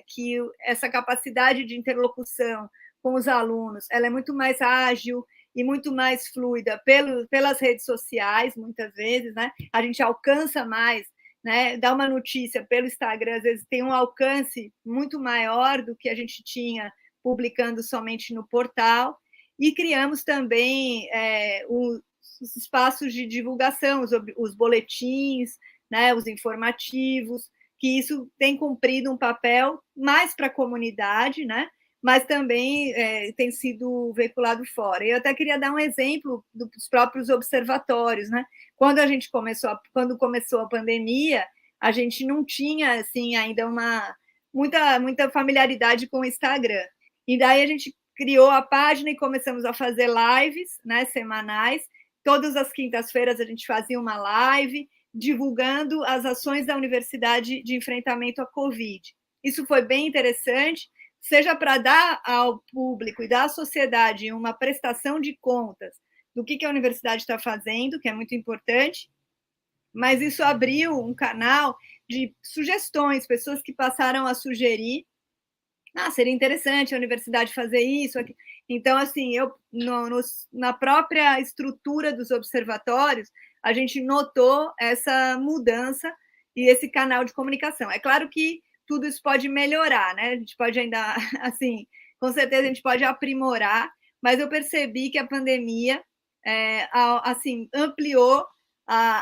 que essa capacidade de interlocução com os alunos ela é muito mais ágil e muito mais fluida pelas redes sociais, muitas vezes, né? A gente alcança mais, né? Dar uma notícia pelo Instagram, às vezes, tem um alcance muito maior do que a gente tinha publicando somente no portal. E criamos também os espaços de divulgação, os boletins, né, os informativos, que isso tem cumprido um papel mais para a comunidade, né, mas também tem sido veiculado fora. Eu até queria dar um exemplo dos próprios observatórios, né? Quando começou a pandemia, a gente não tinha assim ainda muita familiaridade com o Instagram. E daí a gente criou a página e começamos a fazer lives, né, semanais. Todas as quintas-feiras a gente fazia uma live divulgando as ações da universidade de enfrentamento à Covid. Isso foi bem interessante, seja para dar ao público e dar à sociedade uma prestação de contas do que a universidade está fazendo, que é muito importante, mas isso abriu um canal de sugestões, pessoas que passaram a sugerir, seria interessante a universidade fazer isso. Então, assim, na própria estrutura dos observatórios, a gente notou essa mudança e esse canal de comunicação. É claro que tudo isso pode melhorar, né? A gente pode ainda, assim, com certeza a gente pode aprimorar, mas eu percebi que a pandemia, assim, ampliou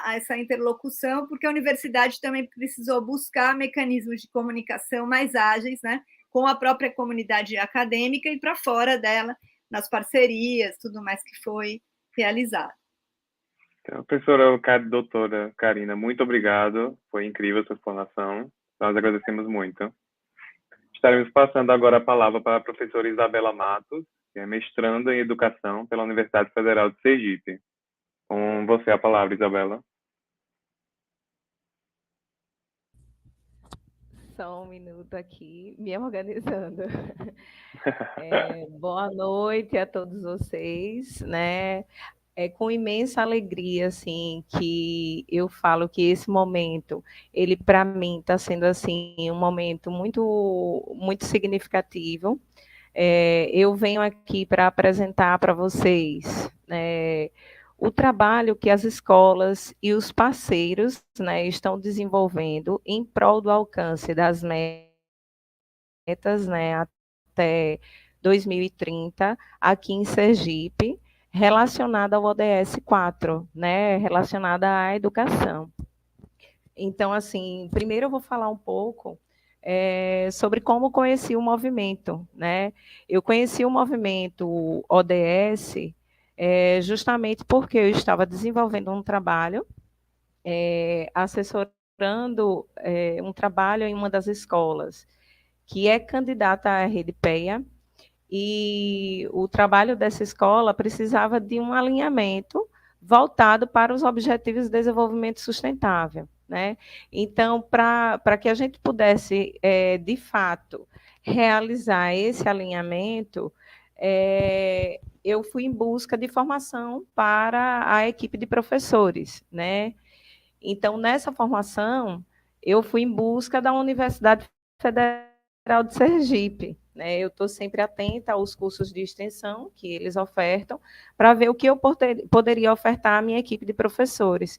essa interlocução, porque a universidade também precisou buscar mecanismos de comunicação mais ágeis, né? Com a própria comunidade acadêmica e para fora dela, nas parcerias, tudo mais que foi realizado. Então, doutora Karina, muito obrigado. Foi incrível a sua explanação. Nós agradecemos muito. Estaremos passando agora a palavra para a professora Isabela Matos, que é mestranda em Educação pela Universidade Federal de Sergipe. Com você a palavra, Isabela. Só um minuto aqui, me organizando. Boa noite a todos vocês, né? É com imensa alegria, assim, que eu falo que esse momento, ele para mim está sendo assim um momento muito, muito significativo. Eu venho aqui para apresentar para vocês, o trabalho que as escolas e os parceiros, né, estão desenvolvendo em prol do alcance das metas, né, até 2030, aqui em Sergipe, relacionada ao ODS 4, né, relacionada à educação. Então, assim, primeiro eu vou falar um pouco sobre como conheci o movimento, né? Eu conheci o movimento ODS justamente porque eu estava desenvolvendo um trabalho, assessorando um trabalho em uma das escolas, que é candidata à Rede PEA, e o trabalho dessa escola precisava de um alinhamento voltado para os Objetivos de Desenvolvimento Sustentável, né? Então, para que a gente pudesse, de fato, realizar esse alinhamento, eu fui em busca de formação para a equipe de professores, né? Então, nessa formação, eu fui em busca da Universidade Federal de Sergipe, né? Eu estou sempre atenta aos cursos de extensão que eles ofertam, para ver o que eu poderia ofertar à minha equipe de professores.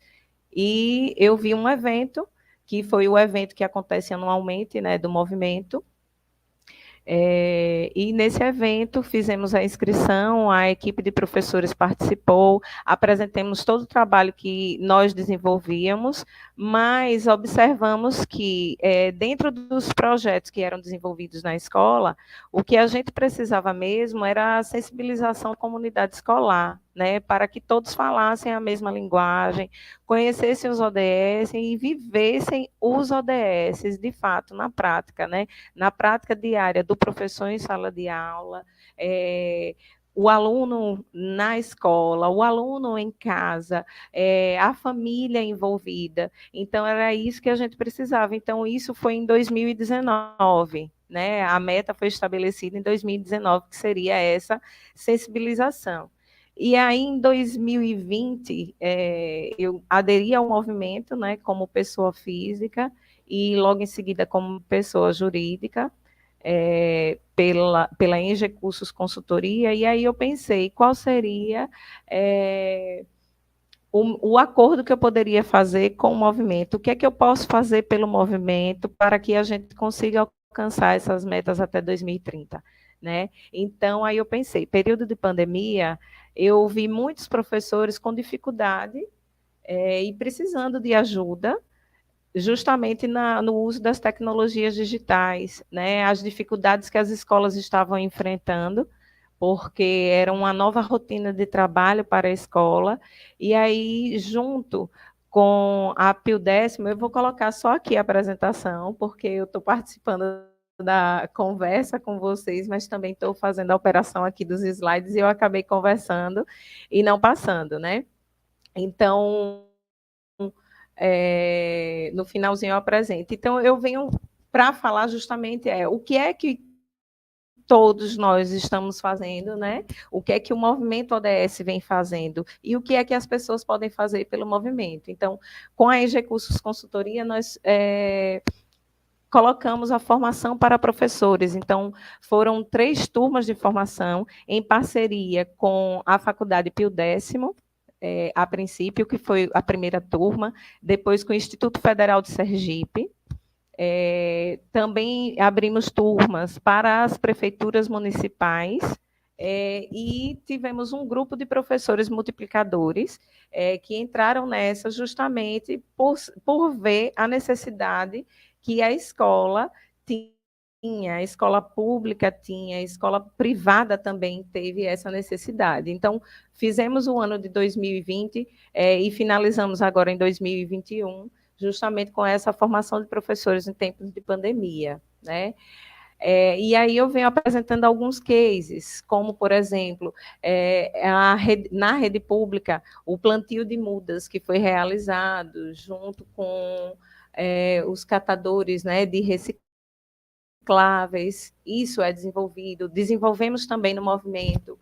E eu vi um evento, que foi o evento que acontece anualmente, né, do movimento. E nesse evento fizemos a inscrição, a equipe de professores participou, apresentamos todo o trabalho que nós desenvolvíamos, mas observamos que dentro dos projetos que eram desenvolvidos na escola, o que a gente precisava mesmo era a sensibilização da comunidade escolar, né, para que todos falassem a mesma linguagem, conhecessem os ODS e vivessem os ODS, de fato, na prática, né, na prática diária do professor em sala de aula, o aluno na escola, o aluno em casa, a família envolvida. Então, era isso que a gente precisava. Então, isso foi em 2019, né? A meta foi estabelecida em 2019, que seria essa sensibilização. E aí, em 2020, eu aderi ao movimento, né, como pessoa física, e logo em seguida como pessoa jurídica, pela Enge Cursos Consultoria, e aí eu pensei qual seria o acordo que eu poderia fazer com o movimento, o que é que eu posso fazer pelo movimento para que a gente consiga alcançar essas metas até 2030, né? Então, aí eu pensei, período de pandemia, eu vi muitos professores com dificuldade e precisando de ajuda, justamente no uso das tecnologias digitais, né? As dificuldades que as escolas estavam enfrentando, porque era uma nova rotina de trabalho para a escola, e aí, junto com a Pio Décimo, eu vou colocar só aqui a apresentação, porque eu estou participando da conversa com vocês, mas também estou fazendo a operação aqui dos slides, e eu acabei conversando e não passando, né? Então, no finalzinho eu apresento. Então, eu venho para falar justamente o que é que todos nós estamos fazendo, né? O que é que o movimento ODS vem fazendo e o que é que as pessoas podem fazer pelo movimento. Então, com a Enge Cursos Consultoria, nós colocamos a formação para professores. Então, foram 3 turmas de formação em parceria com a Faculdade Pio Décimo, a princípio, que foi a primeira turma, depois com o Instituto Federal de Sergipe. Também abrimos turmas para as prefeituras municipais e tivemos um grupo de professores multiplicadores que entraram nessa justamente por ver a necessidade que a escola tinha, a escola pública tinha, a escola privada também teve essa necessidade. Então, fizemos o ano de 2020 e finalizamos agora em 2021, justamente com essa formação de professores em tempos de pandemia, né? E aí eu venho apresentando alguns cases, como, por exemplo, na rede pública, o plantio de mudas que foi realizado junto com os catadores, né, de recicláveis, isso é desenvolvido. Desenvolvemos também no movimento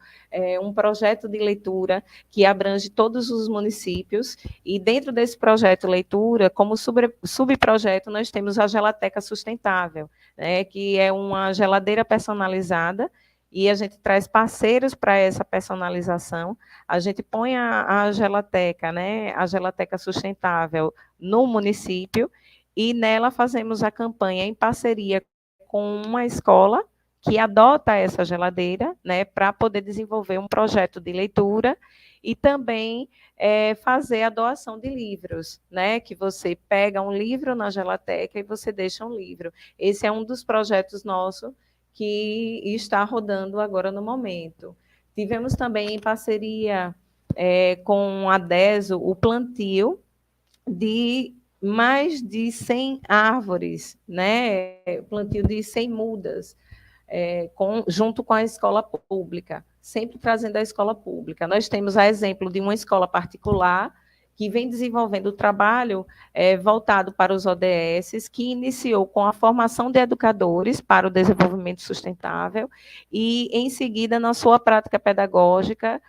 um projeto de leitura que abrange todos os municípios, e dentro desse projeto leitura, como subprojeto, nós temos a Gelateca Sustentável, né, que é uma geladeira personalizada, e a gente traz parceiros para essa personalização. A gente põe a gelateca, né, a Gelateca Sustentável no município, e nela fazemos a campanha em parceria com uma escola que adota essa geladeira, né, para poder desenvolver um projeto de leitura e também fazer a doação de livros, né, que você pega um livro na Gelateca e você deixa um livro. Esse é um dos projetos nossos que está rodando agora no momento. Tivemos também em parceria com a DESO o plantio de mais de 100 árvores, né? Plantio de 100 mudas, junto com a escola pública, sempre trazendo a escola pública. Nós temos a exemplo de uma escola particular que vem desenvolvendo o trabalho voltado para os ODS, que iniciou com a formação de educadores para o desenvolvimento sustentável e, em seguida, na sua prática pedagógica,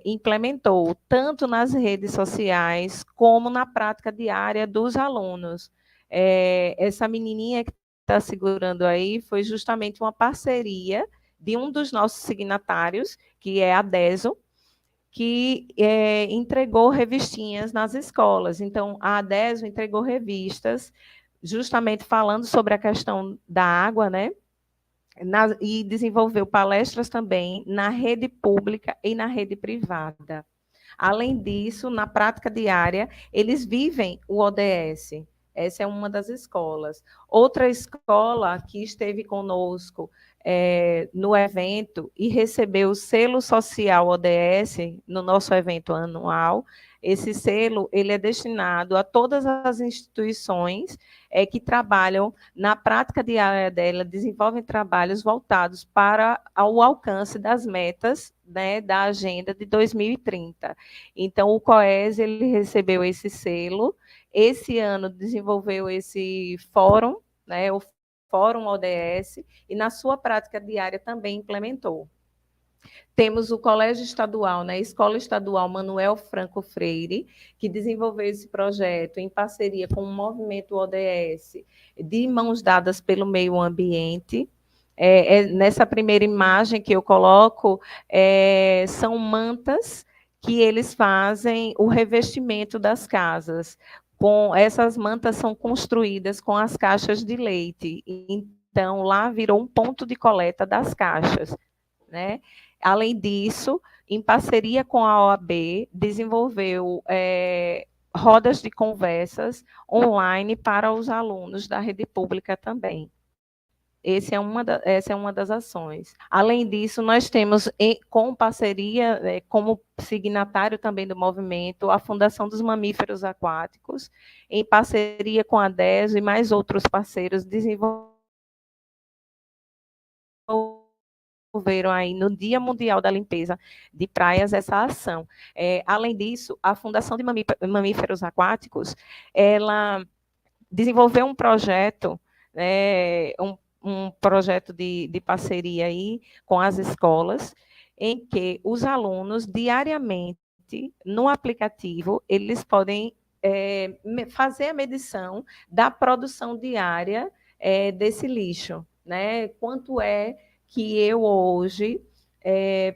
implementou tanto nas redes sociais como na prática diária dos alunos. Essa menininha que está segurando aí foi justamente uma parceria de um dos nossos signatários, que é a DESO, que entregou revistinhas nas escolas. Então, a ADESO entregou revistas justamente falando sobre a questão da água, né? E desenvolveu palestras também na rede pública e na rede privada. Além disso, na prática diária, eles vivem o ODS. Essa é uma das escolas. Outra escola que esteve conosco no evento e recebeu o selo social ODS no nosso evento anual Esse selo ele é destinado a todas as instituições que trabalham na prática diária dela, desenvolvem trabalhos voltados para o alcance das metas, né, da agenda de 2030. Então, o COES ele recebeu esse selo, esse ano desenvolveu esse fórum, né, o Fórum ODS, e na sua prática diária também implementou. Temos o Colégio Estadual, né, Escola Estadual Manuel Franco Freire, que desenvolveu esse projeto em parceria com o Movimento ODS, de mãos dadas pelo meio ambiente. Nessa primeira imagem que eu coloco, são mantas que eles fazem o revestimento das casas. Essas mantas são construídas com as caixas de leite. Então, lá virou um ponto de coleta das caixas, né? Além disso, em parceria com a OAB, desenvolveu rodas de conversas online para os alunos da rede pública também. Essa é uma das ações. Além disso, nós temos, com parceria, como signatário também do movimento, a Fundação dos Mamíferos Aquáticos, em parceria com a DES e mais outros parceiros, desenvolveram aí no Dia Mundial da Limpeza de Praias essa ação. Além disso, a Fundação de Mamíferos Aquáticos, ela desenvolveu um projeto, um projeto de parceria aí com as escolas, em que os alunos, diariamente, no aplicativo, eles podem fazer a medição da produção diária desse lixo, né? Quanto é que eu hoje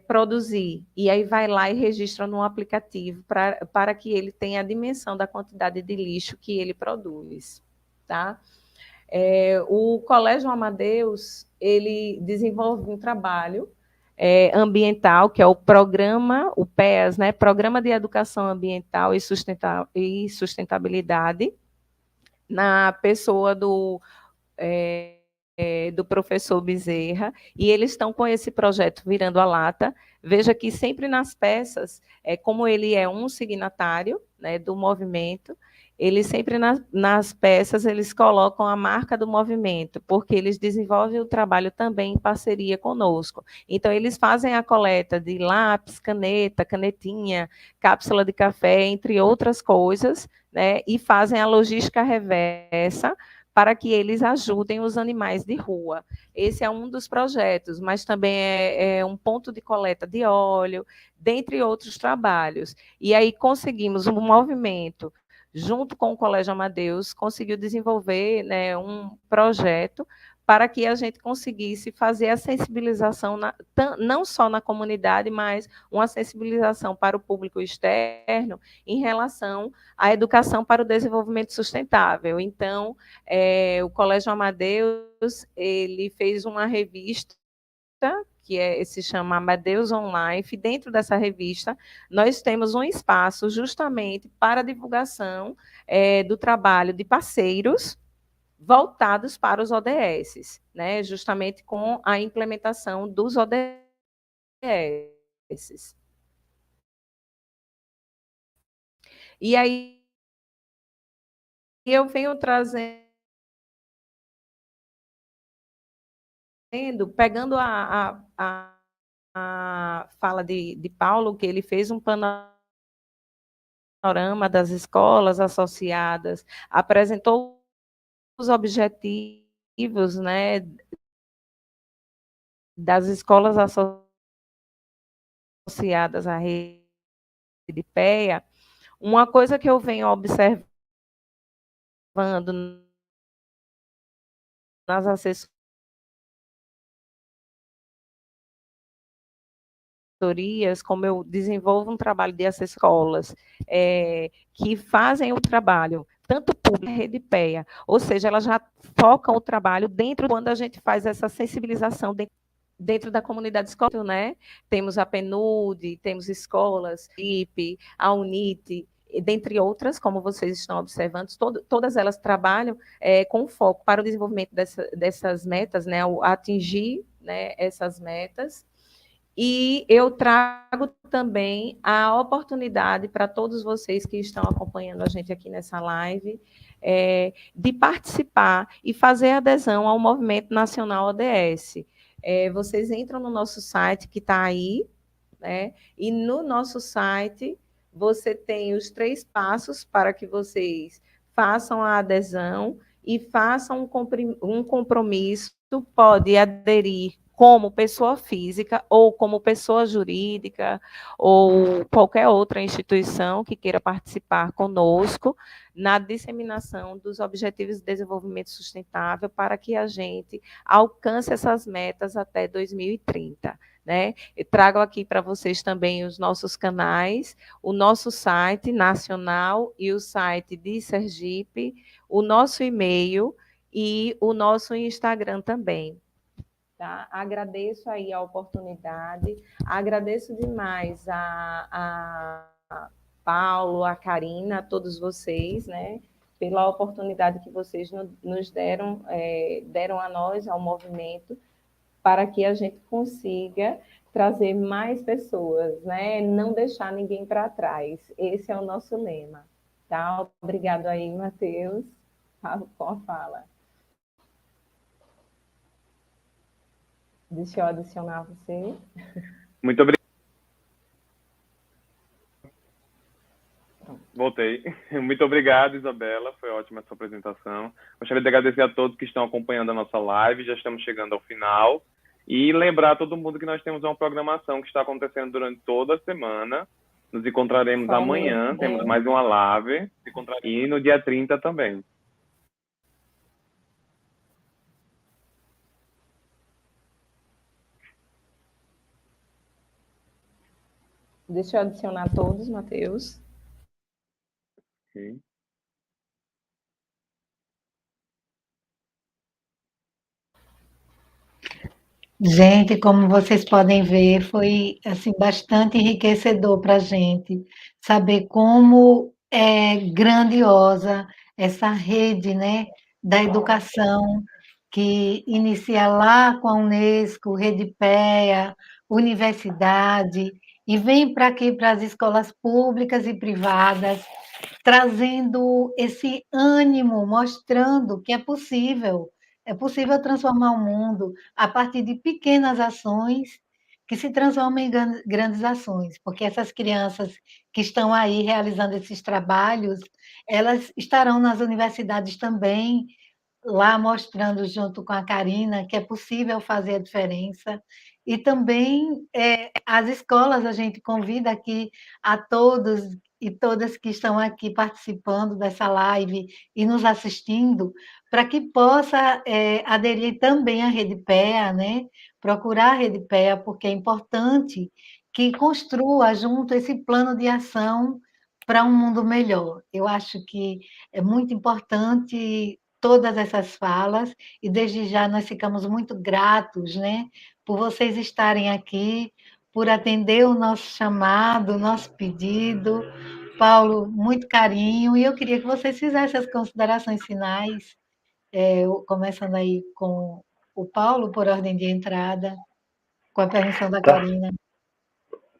produzi, e aí vai lá e registra no aplicativo para que ele tenha a dimensão da quantidade de lixo que ele produz, tá? O Colégio Amadeus, ele desenvolve um trabalho ambiental, que é o programa, o PEAS, né? Programa de Educação Ambiental e Sustentabilidade, na pessoa do professor Bezerra, e eles estão com esse projeto Virando a Lata. Veja que sempre nas peças, como ele é um signatário, né, do movimento, eles sempre nas peças eles colocam a marca do movimento, porque eles desenvolvem o trabalho também em parceria conosco. Então, eles fazem a coleta de lápis, caneta, canetinha, cápsula de café, entre outras coisas, né, e fazem a logística reversa para que eles ajudem os animais de rua. Esse é um dos projetos, mas também é um ponto de coleta de óleo, dentre outros trabalhos. E aí conseguimos um movimento, junto com o Colégio Amadeus, conseguiu desenvolver, né, um projeto para que a gente conseguisse fazer a sensibilização, não só na comunidade, mas uma sensibilização para o público externo em relação à educação para o desenvolvimento sustentável. Então, o Colégio Amadeus, ele fez uma revista que se chama Amadeus Online. Dentro dessa revista, nós temos um espaço justamente para divulgação do trabalho de parceiros voltados para os ODS, né? Justamente com a implementação dos ODS. E aí eu venho trazendo, pegando a fala de Paulo, que ele fez um panorama das escolas associadas, apresentou os objetivos, né, das escolas associadas à rede PEA. Uma coisa que eu venho observando nas assessorias, como eu desenvolvo um trabalho de escolas que fazem o trabalho, tanto público, rede PEA, ou seja, elas já focam o trabalho dentro, quando a gente faz essa sensibilização dentro da comunidade escolar, né? Temos a PNUD, temos escolas, IP, a UNIT, dentre outras, como vocês estão observando, todas elas trabalham com foco para o desenvolvimento dessas metas, né? Atingir, né, essas metas. E eu trago também a oportunidade para todos vocês que estão acompanhando a gente aqui nessa live, de participar e fazer adesão ao Movimento Nacional ODS. Vocês entram no nosso site, que está aí, né? E no nosso site você tem os 3 passos para que vocês façam a adesão e façam um compromisso. Pode aderir como pessoa física ou como pessoa jurídica ou qualquer outra instituição que queira participar conosco na disseminação dos Objetivos de Desenvolvimento Sustentável para que a gente alcance essas metas até 2030. Né? Eu trago aqui para vocês também os nossos canais, o nosso site nacional e o site de Sergipe, o nosso e-mail e o nosso Instagram também. Tá? Agradeço aí a oportunidade, agradeço demais a Paulo, a Karina, a todos vocês, né, pela oportunidade que vocês nos deram, deram a nós, ao movimento, para que a gente consiga trazer mais pessoas, né, não deixar ninguém para trás. Esse é o nosso lema. Tá? Obrigado aí, Matheus, com a fala. Deixa eu adicionar você. Muito obrigado. Voltei. Muito obrigado, Isabela. Foi ótima essa apresentação. Gostaria de agradecer a todos que estão acompanhando a nossa live. Já estamos chegando ao final. E lembrar a todo mundo que nós temos uma programação que está acontecendo durante toda a semana. Nos encontraremos amanhã. Temos mais uma live. E no dia 30 também. Deixa eu adicionar todos, Matheus. Sim. Gente, como vocês podem ver, foi assim bastante enriquecedor para a gente saber como é grandiosa essa rede, né, da educação que inicia lá com a Unesco, Redipea, universidade e vem para aqui para as escolas públicas e privadas, trazendo esse ânimo, mostrando que é possível transformar o mundo a partir de pequenas ações que se transformam em grandes ações, porque essas crianças que estão aí realizando esses trabalhos, elas estarão nas universidades também, lá mostrando junto com a Karina que é possível fazer a diferença. E também as escolas, a gente convida aqui a todos e todas que estão aqui participando dessa live e nos assistindo, para que possa aderir também à Redipea, né? Procurar a Redipea, porque é importante que construa junto esse plano de ação para um mundo melhor. Eu acho que é muito importante todas essas falas, e desde já nós ficamos muito gratos, né, por vocês estarem aqui, por atender o nosso chamado, o nosso pedido. Paulo, muito carinho, e eu queria que vocês fizessem as considerações finais, começando aí com o Paulo, por ordem de entrada, com a permissão da Karina.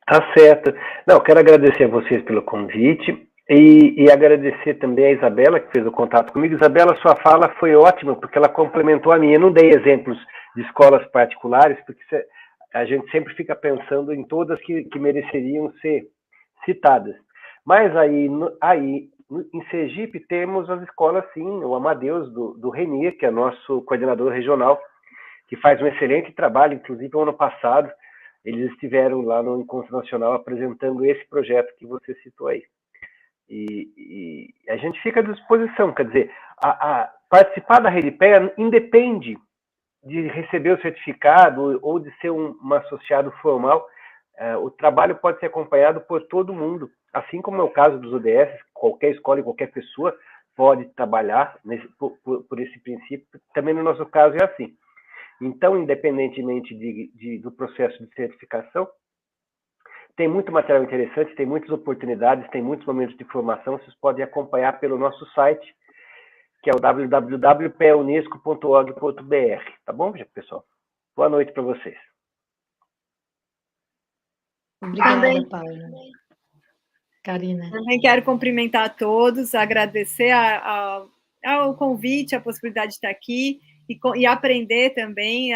Tá certo. Não, quero agradecer a vocês pelo convite e agradecer também a Isabela, que fez o contato comigo. Isabela, sua fala foi ótima, porque ela complementou a minha. Eu não dei exemplos de escolas particulares, porque a gente sempre fica pensando em todas que mereceriam ser citadas. Mas aí em Sergipe temos as escolas, sim, o Amadeus do Renier, que é nosso coordenador regional, que faz um excelente trabalho. Inclusive, no ano passado, eles estiveram lá no Encontro Nacional apresentando esse projeto que você citou aí. E a gente fica à disposição, quer dizer, participar da Redipea independe de receber o certificado ou de ser um associado formal. O trabalho pode ser acompanhado por todo mundo, assim como é o caso dos ODS, qualquer escola e qualquer pessoa pode trabalhar por esse princípio. Também no nosso caso é assim. Então, independentemente do processo de certificação, tem muito material interessante, tem muitas oportunidades, tem muitos momentos de formação. Vocês podem acompanhar pelo nosso site, que é o www.peunesco.org.br. Tá bom, pessoal? Boa noite para vocês. Obrigada, Paula. Karina. Também quero cumprimentar a todos, agradecer ao convite, a possibilidade de estar aqui e aprender também.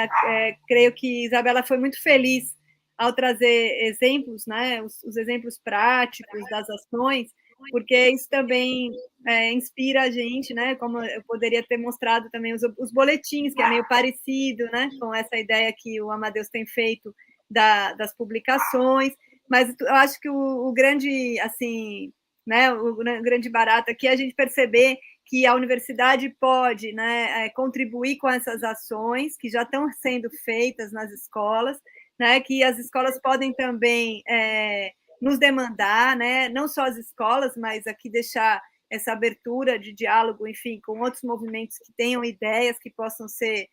Creio que Isabela foi muito feliz ao trazer exemplos, né, os exemplos práticos das ações, porque isso também inspira a gente, né, como eu poderia ter mostrado também os boletins, que é meio parecido, né, com essa ideia que o Amadeus tem feito das publicações, mas eu acho que o grande, assim, né, o grande barato aqui é a gente perceber que a universidade pode, né, contribuir com essas ações que já estão sendo feitas nas escolas, né, que as escolas podem também nos demandar, né, não só as escolas, mas aqui deixar essa abertura de diálogo, enfim, com outros movimentos que tenham ideias que possam ser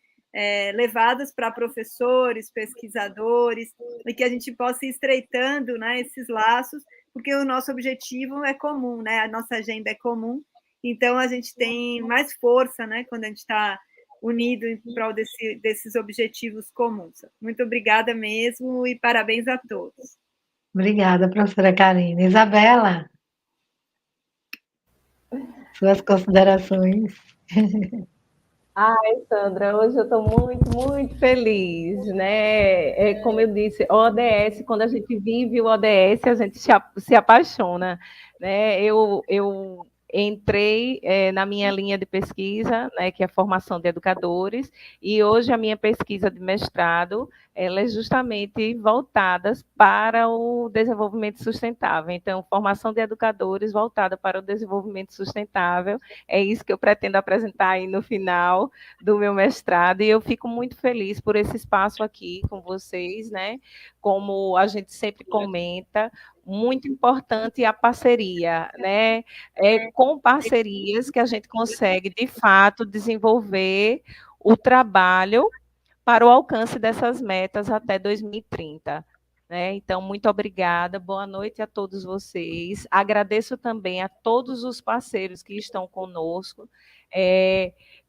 levadas para professores, pesquisadores, e que a gente possa ir estreitando, né, esses laços, porque o nosso objetivo é comum, né, a nossa agenda é comum, então a gente tem mais força, né, quando a gente está unido em prol desses objetivos comuns. Muito obrigada mesmo e parabéns a todos. Obrigada, professora Karina. Isabela, suas considerações. Ai, Sandra, hoje eu estou muito, muito feliz, né? Como eu disse, ODS, quando a gente vive o ODS, a gente se apaixona, né? Eu entrei na minha linha de pesquisa, né, que é a formação de educadores, e hoje a minha pesquisa de mestrado, ela é justamente voltada para o desenvolvimento sustentável. Então, formação de educadores voltada para o desenvolvimento sustentável, é isso que eu pretendo apresentar aí no final do meu mestrado, e eu fico muito feliz por esse espaço aqui com vocês, né? Como a gente sempre comenta, muito importante a parceria, né? Com parcerias que a gente consegue, de fato, desenvolver o trabalho para o alcance dessas metas até 2030. Né? Então, muito obrigada, boa noite a todos vocês. Agradeço também a todos os parceiros que estão conosco.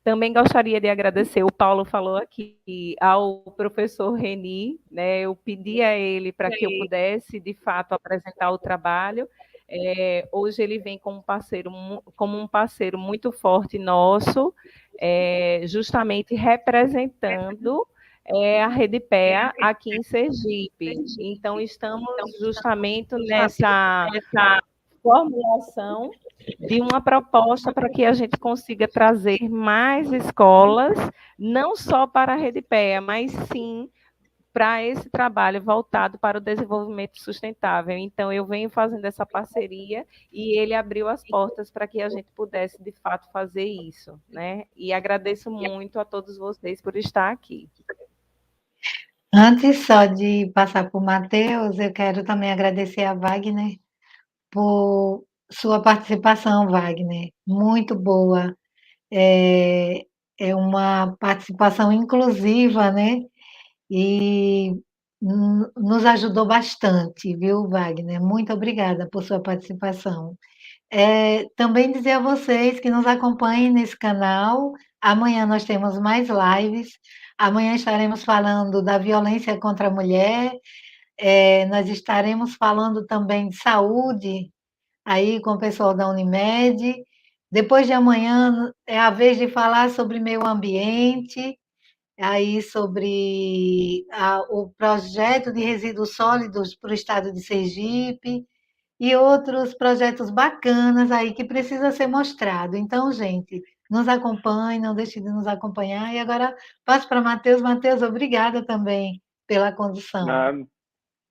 Também gostaria de agradecer, o Paulo falou aqui, ao professor Reni, né? Eu pedi a ele para que eu pudesse, de fato, apresentar o trabalho. Hoje ele vem como um parceiro muito forte nosso, justamente representando a Redipea aqui em Sergipe. Então, estamos justamente nessa formulação de uma proposta para que a gente consiga trazer mais escolas, não só para a Redipea, mas sim para esse trabalho voltado para o desenvolvimento sustentável. Então, eu venho fazendo essa parceria e ele abriu as portas para que a gente pudesse, de fato, fazer isso. Né? E agradeço muito a todos vocês por estar aqui. Antes só de passar para o Matheus, eu quero também agradecer a Wagner por sua participação, Wagner. Muito boa. É uma participação inclusiva, né? E nos ajudou bastante, viu, Wagner? Muito obrigada por sua participação. Também dizer a vocês que nos acompanhem nesse canal. Amanhã nós temos mais lives. Amanhã estaremos falando da violência contra a mulher. Nós estaremos falando também de saúde, aí com o pessoal da Unimed. Depois de amanhã é a vez de falar sobre meio ambiente, aí sobre o projeto de resíduos sólidos para o estado de Sergipe e outros projetos bacanas aí que precisa ser mostrado. Então, gente, nos acompanhe, não deixe de nos acompanhar. E agora passo para Matheus. Matheus, obrigada também pela condução.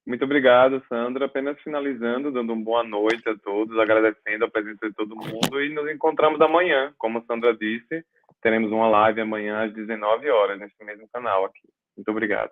Muito obrigado, Sandra. Apenas finalizando, dando uma boa noite a todos, agradecendo a presença de todo mundo e nos encontramos amanhã. Como a Sandra disse, teremos uma live amanhã às 19 horas, nesse mesmo canal aqui. Muito obrigado.